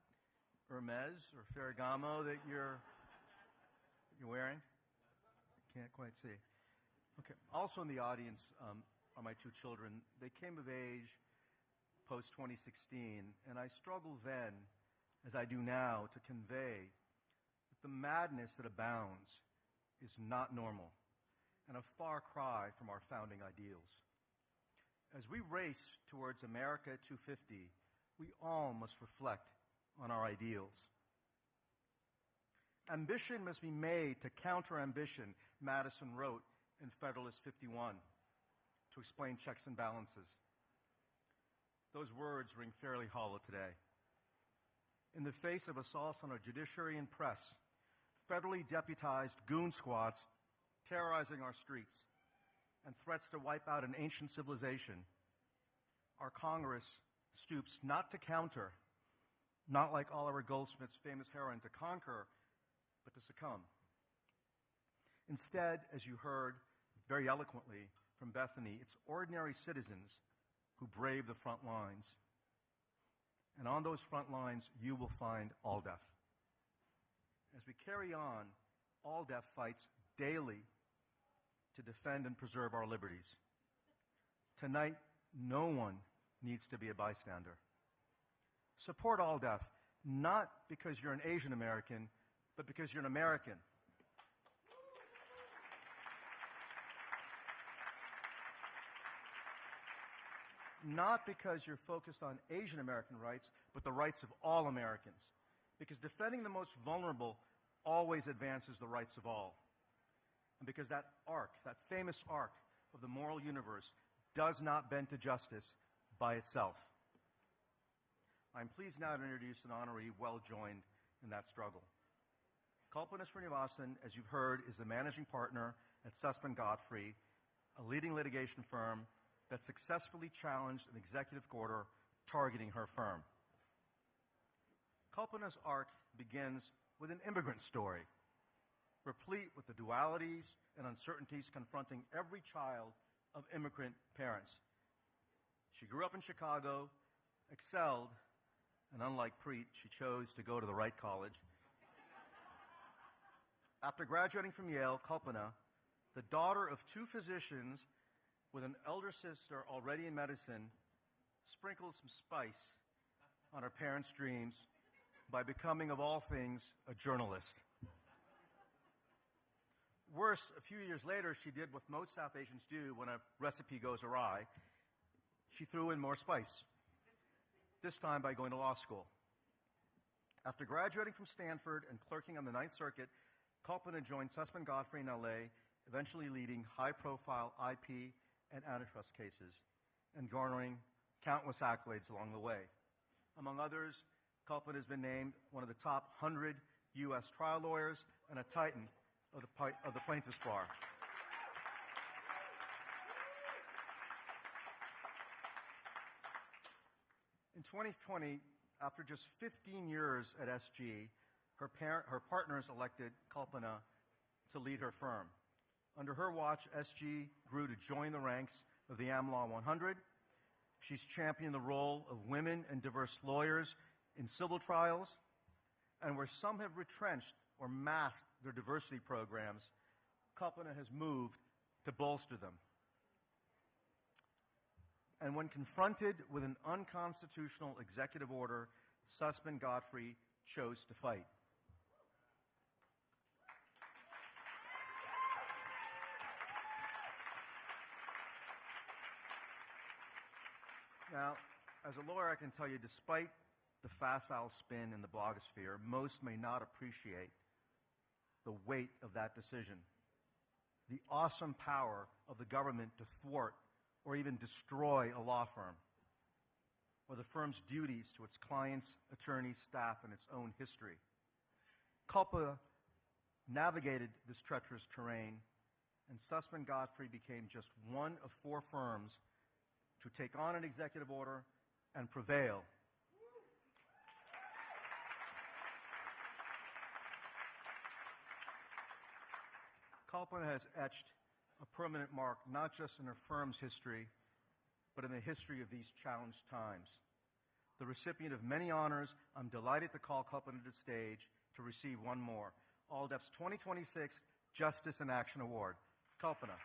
Hermes or Ferragamo that you're wearing? Can't quite see. Okay. Also in the audience are my two children. They came of age post-2016, and I struggled then, as I do now, to convey that the madness that abounds is not normal and a far cry from our founding ideals. As we race towards America 250, we all must reflect on our ideals. Ambition must be made to counter ambition, Madison wrote in Federalist 51, to explain checks and balances. Those words ring fairly hollow today. In the face of assaults on our judiciary and press, federally deputized goon squads terrorizing our streets, and threats to wipe out an ancient civilization, our Congress stoops not to counter, not like Oliver Goldsmith's famous heroine, to conquer, but to succumb. Instead, as you heard very eloquently from Bethany, it's ordinary citizens who brave the front lines. And on those front lines, you will find AALDEF. As we carry on, AALDEF fights daily to defend and preserve our liberties. Tonight, no one needs to be a bystander. Support AALDEF, not because you're an Asian American, but because you're an American. Not because you're focused on Asian American rights, but the rights of all Americans. Because defending the most vulnerable always advances the rights of all. And because that arc, that famous arc of the moral universe, does not bend to justice by itself. I'm pleased now to introduce an honoree well joined in that struggle. Kalpana Srinivasan, as you've heard, is the managing partner at Susman Godfrey, a leading litigation firm that successfully challenged an executive order targeting her firm. Kalpana's arc begins with an immigrant story, replete with the dualities and uncertainties confronting every child of immigrant parents. She grew up in Chicago, excelled, and unlike Preet, she chose to go to the right college. After graduating from Yale, Kalpana, the daughter of two physicians with an elder sister already in medicine, sprinkled some spice on her parents' dreams by becoming, of all things, a journalist. Worse, a few years later, she did what most South Asians do when a recipe goes awry. She threw in more spice, this time by going to law school. After graduating from Stanford and clerking on the Ninth Circuit, Kalpana joined Susman Godfrey in LA, eventually leading high-profile IP and antitrust cases and garnering countless accolades along the way. Among others, Kalpana has been named one of the top 100 U.S. trial lawyers and a titan of the plaintiff's bar. In 2020, after just 15 years at SG, her partners elected Kalpana to lead her firm. Under her watch, SG grew to join the ranks of the AmLaw 100. She's championed the role of women and diverse lawyers in civil trials, and where some have retrenched or masked their diversity programs, Kalpana has moved to bolster them. And when confronted with an unconstitutional executive order, Susman Godfrey chose to fight. Now, as a lawyer, I can tell you, despite the facile spin in the blogosphere, most may not appreciate the weight of that decision, the awesome power of the government to thwart or even destroy a law firm, or the firm's duties to its clients, attorneys, staff, and its own history. Kalpana navigated this treacherous terrain, and Susman Godfrey became just one of 4 firms to take on an executive order and prevail. Kalpana has etched a permanent mark not just in her firm's history, but in the history of these challenged times. The recipient of many honors, I'm delighted to call Kalpana to the stage to receive one more, AALDEF's 2026 Justice in Action Award. Kalpana.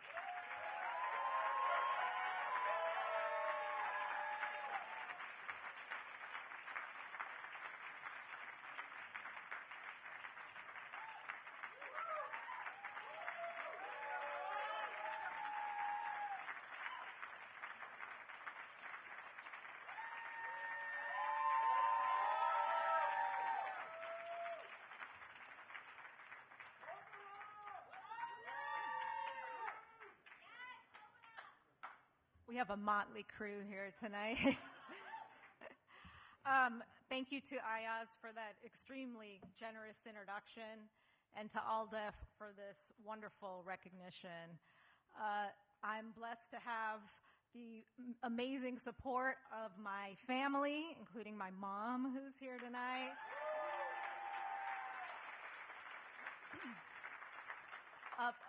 We have a motley crew here tonight. Thank you to Ayaz for that extremely generous introduction, and to AALDEF for this wonderful recognition. I'm blessed to have the amazing support of my family, including my mom, who's here tonight.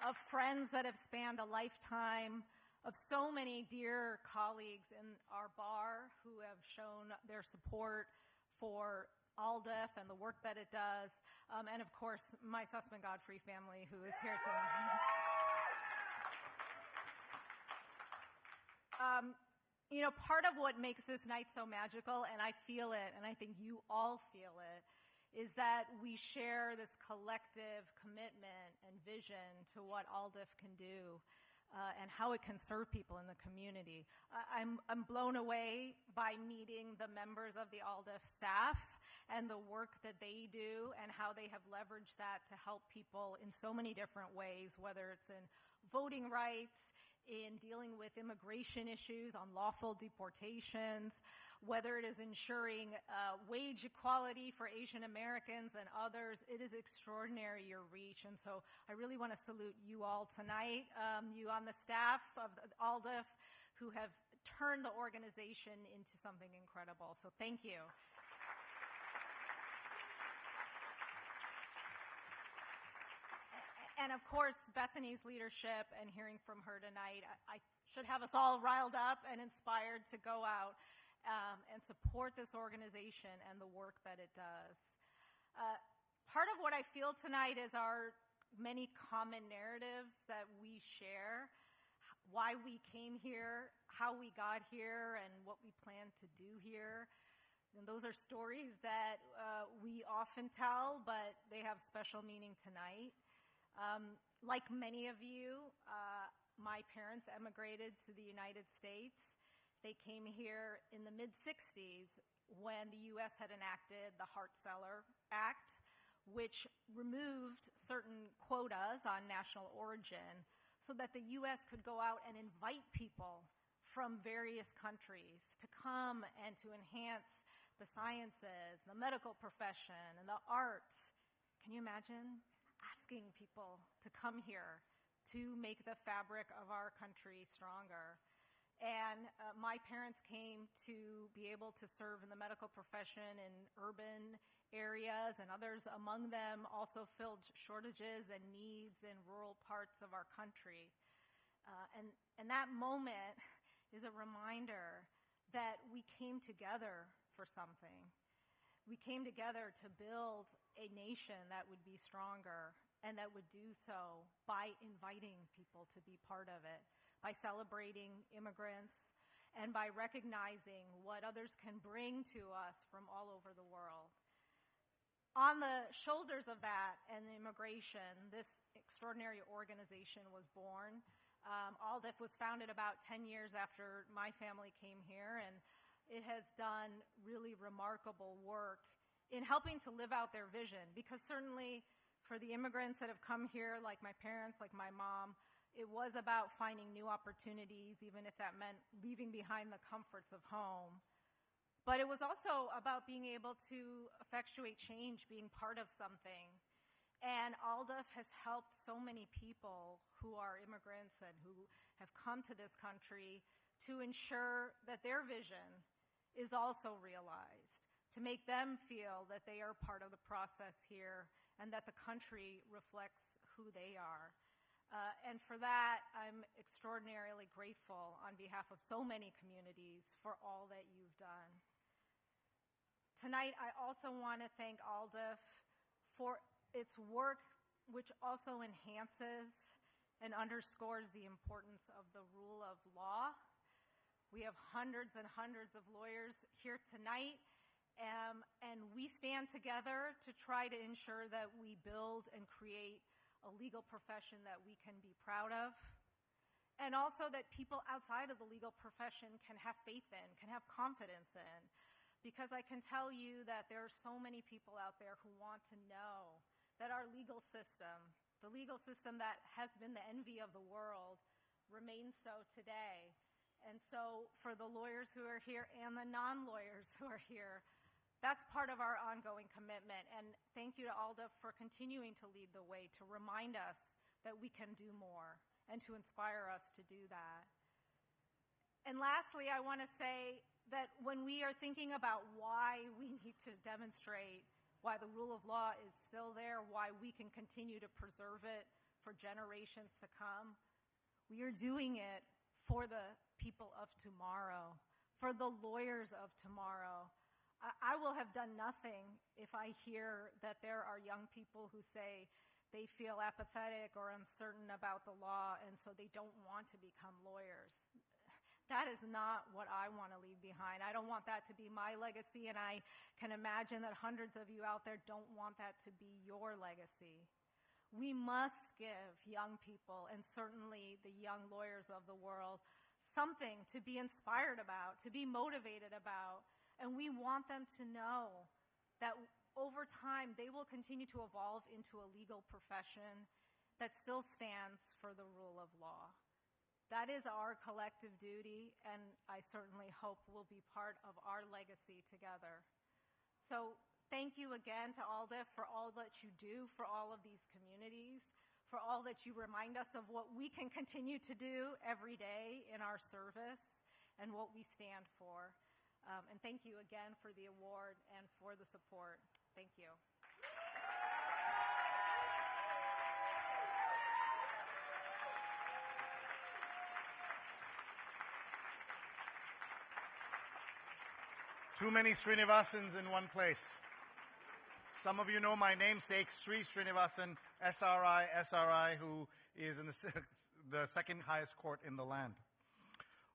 Of friends that have spanned a lifetime, of so many dear colleagues in our bar who have shown their support for AALDEF and the work that it does, and of course, my Susman Godfrey family who is here tonight. Part of what makes this night so magical, and I feel it, and I think you all feel it, is that we share this collective commitment and vision to what AALDEF can do. And how it can serve people in the community. I'm blown away by meeting the members of the AALDEF staff and the work that they do and how they have leveraged that to help people in so many different ways, whether it's in voting rights, in dealing with immigration issues, on lawful deportations, whether it is ensuring wage equality for Asian Americans and others. It is extraordinary, your reach. And so I really want to salute you all tonight, you on the staff of AALDEF who have turned the organization into something incredible. So thank you. And of course, Bethany's leadership and hearing from her tonight, I should have us all riled up and inspired to go out and support this organization and the work that it does. Part of what I feel tonight is our many common narratives that we share, why we came here, how we got here, and what we plan to do here. And those are stories that we often tell, but they have special meaning tonight. Like many of you, my parents emigrated to the United States. They came here in the mid-'60s when the U.S. had enacted the Hart-Celler Act, which removed certain quotas on national origin so that the U.S. could go out and invite people from various countries to come and to enhance the sciences, the medical profession, and the arts. Can you imagine asking people to come here to make the fabric of our country stronger? And my parents came to be able to serve in the medical profession in urban areas, and others among them also filled shortages and needs in rural parts of our country. And that moment is a reminder that we came together for something. We came together to build a nation that would be stronger, and that would do so by inviting people to be part of it, by celebrating immigrants, and by recognizing what others can bring to us from all over the world. On the shoulders of that and immigration, this extraordinary organization was born. AALDEF was founded about 10 years after my family came here, and it has done really remarkable work in helping to live out their vision, because certainly for the immigrants that have come here, like my parents, like my mom, it was about finding new opportunities, even if that meant leaving behind the comforts of home. But it was also about being able to effectuate change, being part of something. And AALDEF has helped so many people who are immigrants and who have come to this country to ensure that their vision is also realized, to make them feel that they are part of the process here and that the country reflects who they are. And for that, I'm extraordinarily grateful on behalf of so many communities for all that you've done. Tonight, I also want to thank AALDEF for its work, which also enhances and underscores the importance of the rule of law. We have hundreds and hundreds of lawyers here tonight, and we stand together to try to ensure that we build and create a legal profession that we can be proud of, and also that people outside of the legal profession can have faith in, can have confidence in. Because I can tell you that there are so many people out there who want to know that our legal system, the legal system that has been the envy of the world, remains so today. And so for the lawyers who are here and the non-lawyers who are here, that's part of our ongoing commitment. And thank you to AALDEF for continuing to lead the way, to remind us that we can do more and to inspire us to do that. And lastly, I want to say that when we are thinking about why we need to demonstrate why the rule of law is still there, why we can continue to preserve it for generations to come, we are doing it for the people of tomorrow, for the lawyers of tomorrow. I will have done nothing if I hear that there are young people who say they feel apathetic or uncertain about the law, and so they don't want to become lawyers. That is not what I want to leave behind. I don't want that to be my legacy, and I can imagine that hundreds of you out there don't want that to be your legacy. We must give young people, and certainly the young lawyers of the world, something to be inspired about, to be motivated about. And we want them to know that over time they will continue to evolve into a legal profession that still stands for the rule of law. That is our collective duty, and I certainly hope will be part of our legacy together. So thank you again to AALDEF for all that you do for all of these communities, for all that you remind us of what we can continue to do every day in our service and what we stand for. And thank you again for the award and for the support. Thank you. Too many Srinivasans in one place. Some of you know my namesake, Sri Srinivasan, SRI, who is in the second highest court in the land.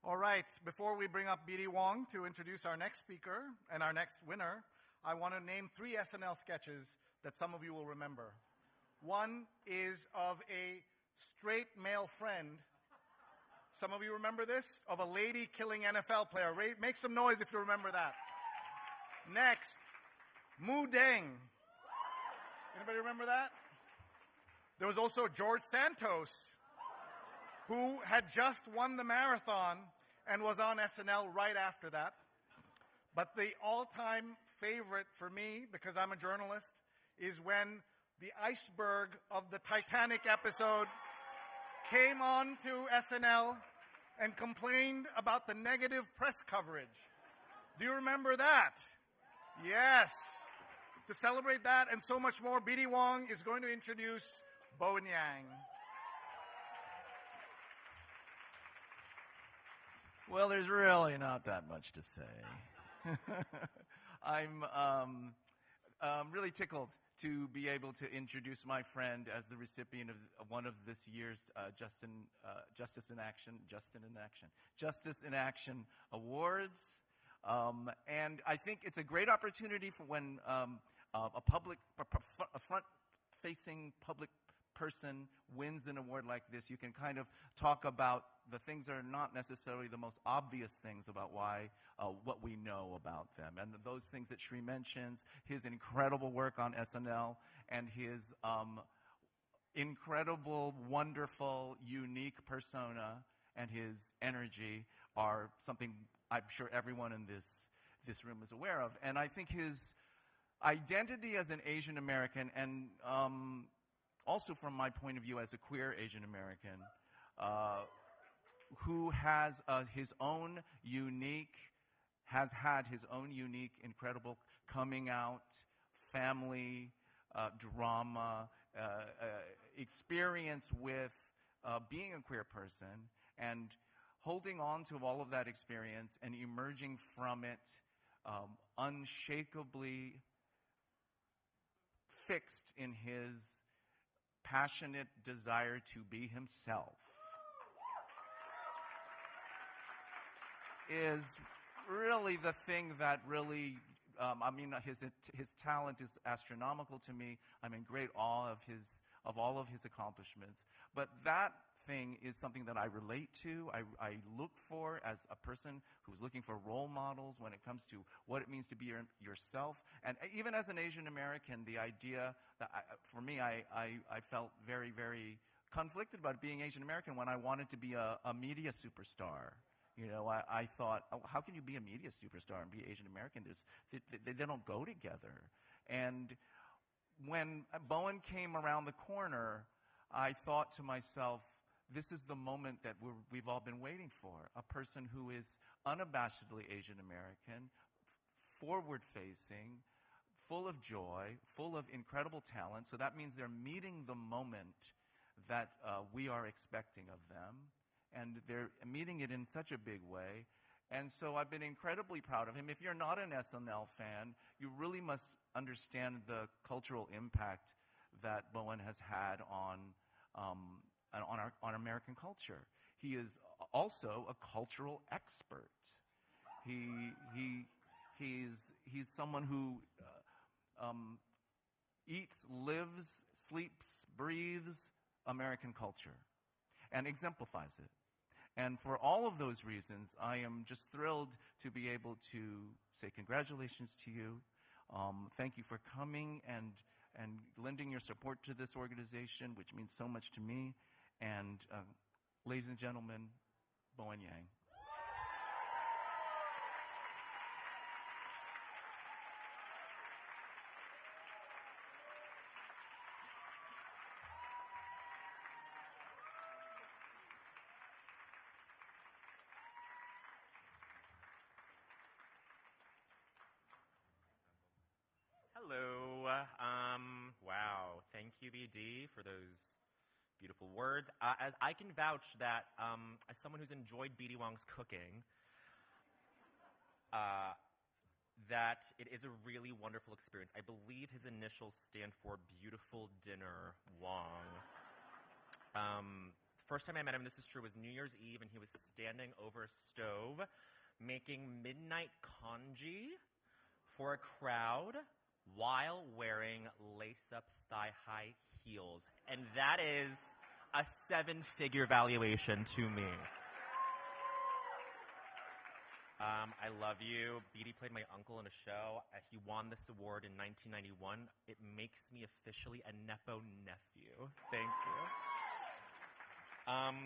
All right, before we bring up B.D. Wong to introduce our next speaker and our next winner, I want to name 3 SNL sketches that some of you will remember. One is of a straight male friend. Some of you remember this? Of a lady killing NFL player. Make some noise if you remember that. Next, Mu Deng. Anybody remember that? There was also George Santos, who had just won the marathon and was on SNL right after that. But the all-time favorite for me, because I'm a journalist, is when the iceberg of the Titanic episode came on to SNL and complained about the negative press coverage. Do you remember that? Yes. To celebrate that and so much more, B.D. Wong is going to introduce Bowen Yang. Well, there's really not that much to say. I'm really tickled to be able to introduce my friend as the recipient of one of this year's Justice in Action Awards. And I think it's a great opportunity for when a front-facing public person wins an award like this. You can kind of talk about the things that are not necessarily the most obvious things about what we know about them. And those things that Sri mentions, his incredible work on SNL and his incredible, wonderful, unique persona and his energy are something I'm sure everyone in this room is aware of. And I think his identity as an Asian American and also from my point of view as a queer Asian American, who has had his own unique, incredible coming out, family, drama, experience with being a queer person, and holding on to all of that experience and emerging from it unshakably fixed in his passionate desire to be himself is really the thing that really, his talent is astronomical to me. I'm in great awe of all of his accomplishments. But that thing is something that I relate to, I look for as a person who's looking for role models when it comes to what it means to be yourself. And even as an Asian American, the idea that for me, I felt very, very conflicted about being Asian American when I wanted to be a media superstar. You know, I thought, oh, how can you be a media superstar and be Asian American? They don't go together. And when Bowen came around the corner, I thought to myself, this is the moment that we've all been waiting for. A person who is unabashedly Asian American, forward-facing, full of joy, full of incredible talent. So that means they're meeting the moment that we are expecting of them. And they're meeting it in such a big way. And so I've been incredibly proud of him. If you're not an SNL fan, you really must understand the cultural impact that Bowen has had on American culture. He is also a cultural expert. He's someone who eats, lives, sleeps, breathes American culture and exemplifies it. And for all of those reasons, I am just thrilled to be able to say congratulations to you. Thank you for coming and lending your support to this organization, which means so much to me. And ladies and gentlemen, Bowen Yang. Hello. Wow. Thank you, BD, for those beautiful words. As I can vouch that, as someone who's enjoyed BD Wong's cooking, that it is a really wonderful experience. I believe his initials stand for Beautiful Dinner Wong. First time I met him, this is true, was New Year's Eve, and he was standing over a stove making midnight congee for a crowd while wearing lace-up thigh-high heels. And that is a 7-figure valuation to me. I love you. Beatty played my uncle in a show. He won this award in 1991. It makes me officially a Nepo nephew. Thank you.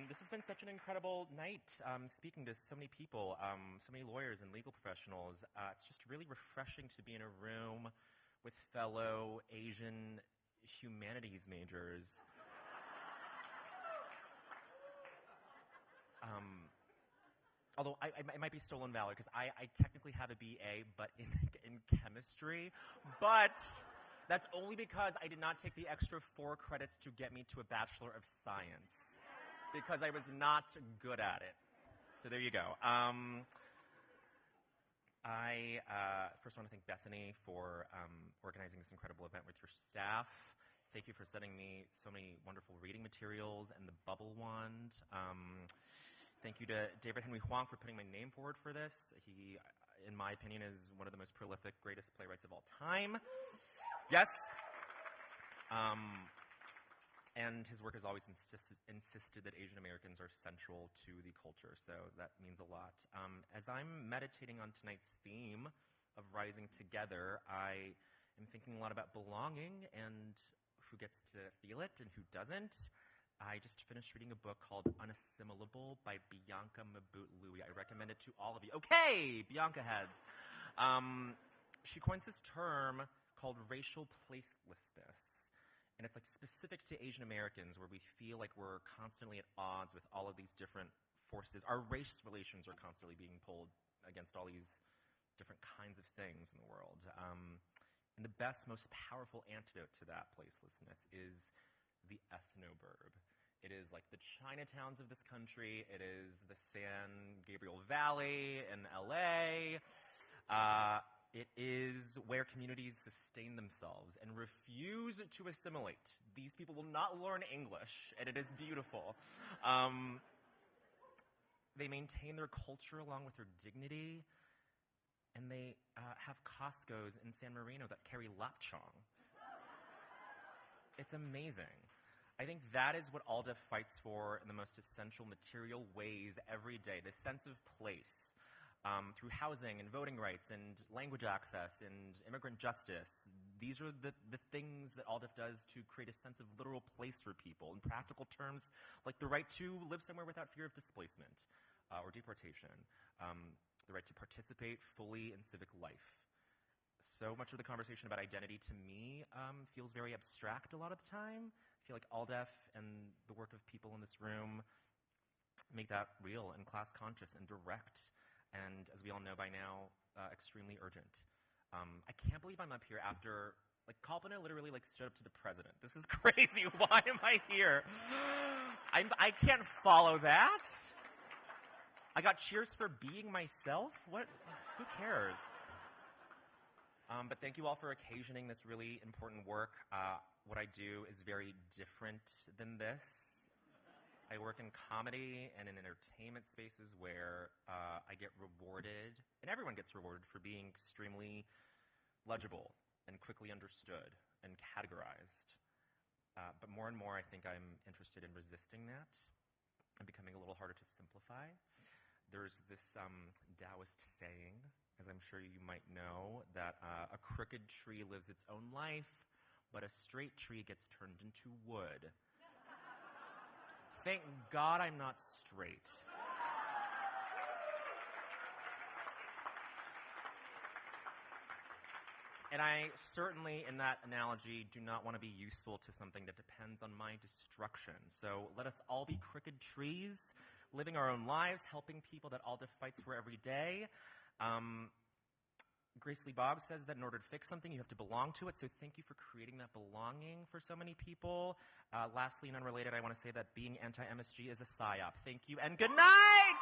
This has been such an incredible night, speaking to so many people, so many lawyers and legal professionals. It's just really refreshing to be in a room with fellow Asian humanities majors. Although I might be stolen valor because I technically have a BA, but in chemistry. But that's only because I did not take the extra 4 credits to get me to a Bachelor of Science, because I was not good at it. So there you go. I first want to thank Bethany for organizing this incredible event with your staff. Thank you for sending me so many wonderful reading materials and the bubble wand. Thank you to David Henry Huang for putting my name forward for this. He, in my opinion, is one of the most prolific, greatest playwrights of all time. Yes. And his work has always insisted that Asian Americans are central to the culture, so that means a lot. As I'm meditating on tonight's theme of rising together, I am thinking a lot about belonging and who gets to feel it and who doesn't. I just finished reading a book called Unassimilable by Bianca Mabut-Lui. I recommend it to all of you. Okay, Bianca heads. She coins this term called racial placelessness. And it's like specific to Asian Americans, where we feel like we're constantly at odds with all of these different forces. Our race relations are constantly being pulled against all these different kinds of things in the world. And the best, most powerful antidote to that placelessness is the ethnoburb. It is like the Chinatowns of this country. It is the San Gabriel Valley in LA. It is where communities sustain themselves and refuse to assimilate. These people will not learn English, and it is beautiful. They maintain their culture along with their dignity, and they have Costco's in San Marino that carry lapchang. It's amazing. I think that is what AALDEF fights for in the most essential material ways every day, the sense of place. Through housing and voting rights and language access and immigrant justice. These are the things that AALDEF does to create a sense of literal place for people in practical terms, like the right to live somewhere without fear of displacement or deportation, the right to participate fully in civic life. So much of the conversation about identity to me feels very abstract a lot of the time. I feel like AALDEF and the work of people in this room make that real and class conscious and direct. And as we all know by now, extremely urgent. I can't believe I'm up here after, Kalpana literally, stood up to the president. This is crazy. Why am I here? I can't follow that. I got cheers for being myself? What? Who cares? But thank you all for occasioning this really important work. What I do is very different than this. I work in comedy and in entertainment spaces where I get rewarded, and everyone gets rewarded for being extremely legible and quickly understood and categorized. But more and more, I think I'm interested in resisting that and becoming a little harder to simplify. There's this Taoist saying, as I'm sure you might know, that a crooked tree lives its own life, but a straight tree gets turned into wood. Thank God I'm not straight. And I certainly, in that analogy, do not want to be useful to something that depends on my destruction. So let us all be crooked trees, living our own lives, helping people that AALDEF fights for every day. Grace Lee Boggs says that in order to fix something, you have to belong to it. So thank you for creating that belonging for so many people. Lastly, and unrelated, I want to say that being anti-MSG is a psyop. Thank you and good night!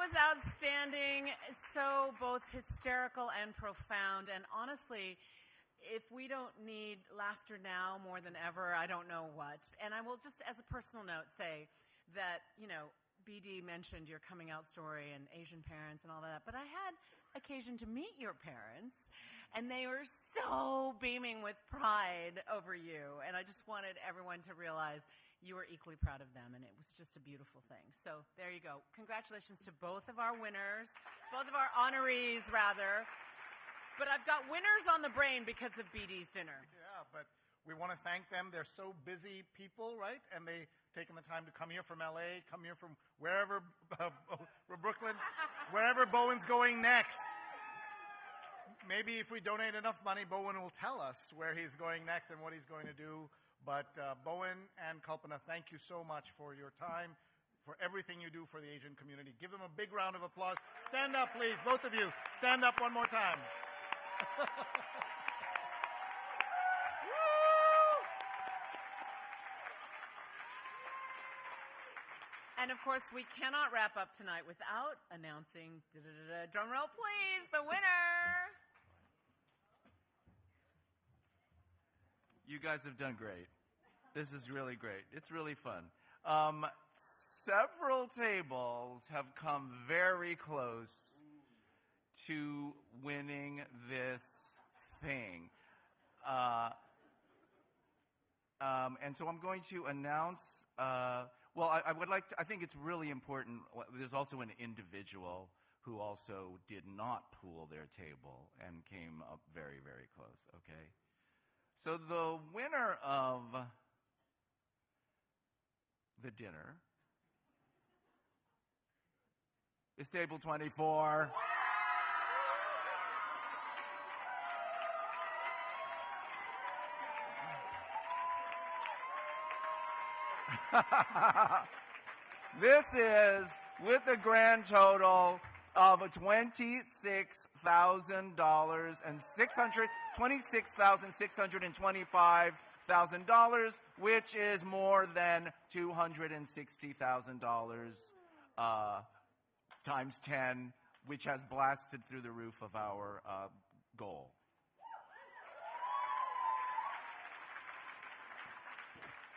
was outstanding, so both hysterical and profound. And honestly, if we don't need laughter now more than ever, I don't know what. And I will just, as a personal note, say that, BD mentioned your coming out story and Asian parents and all that, but I had occasion to meet your parents, and they were so beaming with pride over you. And I just wanted everyone to realize you were equally proud of them, and it was just a beautiful thing. So there you go. Congratulations to both of our winners, both of our honorees, rather. But I've got winners on the brain because of BD's dinner. Yeah, but we want to thank them. They're so busy people, right? And they've taken the time to come here from LA, come here from wherever, Brooklyn, wherever Bowen's going next. Maybe if we donate enough money, Bowen will tell us where he's going next and what he's going to do. But Bowen and Kalpana, thank you so much for your time, for everything you do for the Asian community. Give them a big round of applause. Stand up, please, both of you. Stand up one more time. And of course, we cannot wrap up tonight without announcing, drum roll please, the winner. You guys have done great. This is really great. It's really fun. Several tables have come very close to winning this thing. And so I'm going to announce, I think it's really important. There's also an individual who also did not pool their table and came up very, very close, okay? So the winner of the dinner is table 24. This is with a grand total of $26,625,000, which is more than $260,000 times 10, which has blasted through the roof of our goal.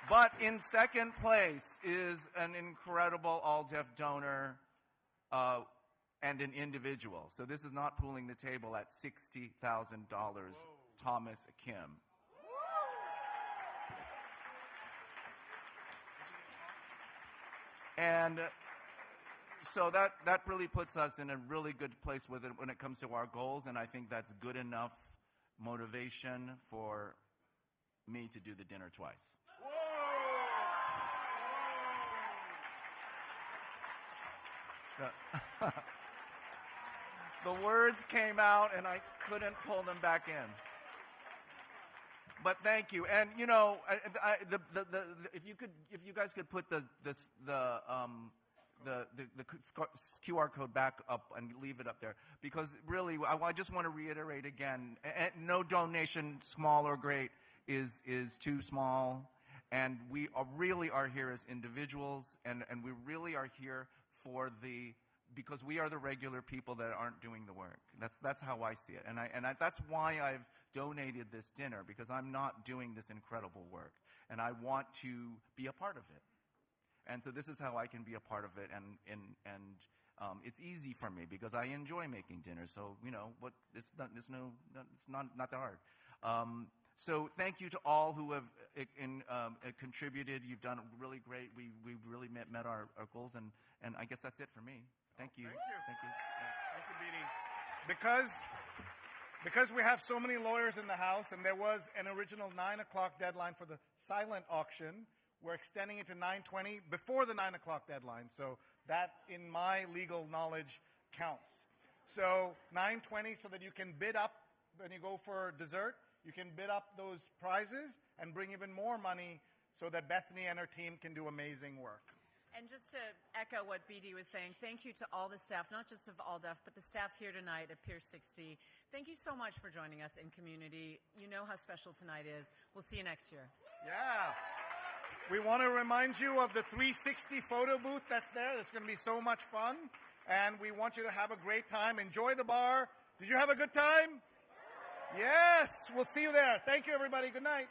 But in second place is an incredible AALDEF donor and an individual. So this is not pooling the table at $60,000, Thomas Kim. And so that really puts us in a really good place with it when it comes to our goals, and I think that's good enough motivation for me to do the dinner twice. The words came out and I couldn't pull them back in. But thank you. And if you guys could put the QR code back up and leave it up there, because really I just want to reiterate again, no donation, small or great, is too small, and we really are here as individuals, and we really are here because we are the regular people that aren't doing the work. That's how I see it, and that's why I've donated this dinner, because I'm not doing this incredible work, and I want to be a part of it. And so this is how I can be a part of it, and it's easy for me because I enjoy making dinner. So it's not that hard. So thank you to all who have contributed. You've done really great. We really met our goals, and I guess that's it for me. Thank you. Thank you. Thank you. Thank you, BD. Because we have so many lawyers in the house, and there was an original 9 o'clock deadline for the silent auction, we're extending it to 9:20 before the 9 o'clock deadline. So that, in my legal knowledge, counts. So 9:20, so that you can bid up when you go for dessert. You can bid up those prizes and bring even more money so that Bethany and her team can do amazing work. And just to echo what BD was saying, thank you to all the staff, not just of AALDEF, but the staff here tonight at Pier 60. Thank you so much for joining us in community. You know how special tonight is. We'll see you next year. Yeah. We want to remind you of the 360 photo booth that's there. That's going to be so much fun. and we want you to have a great time. Enjoy the bar. Did you have a good time? Yes. We'll see you there. Thank you, everybody. Good night.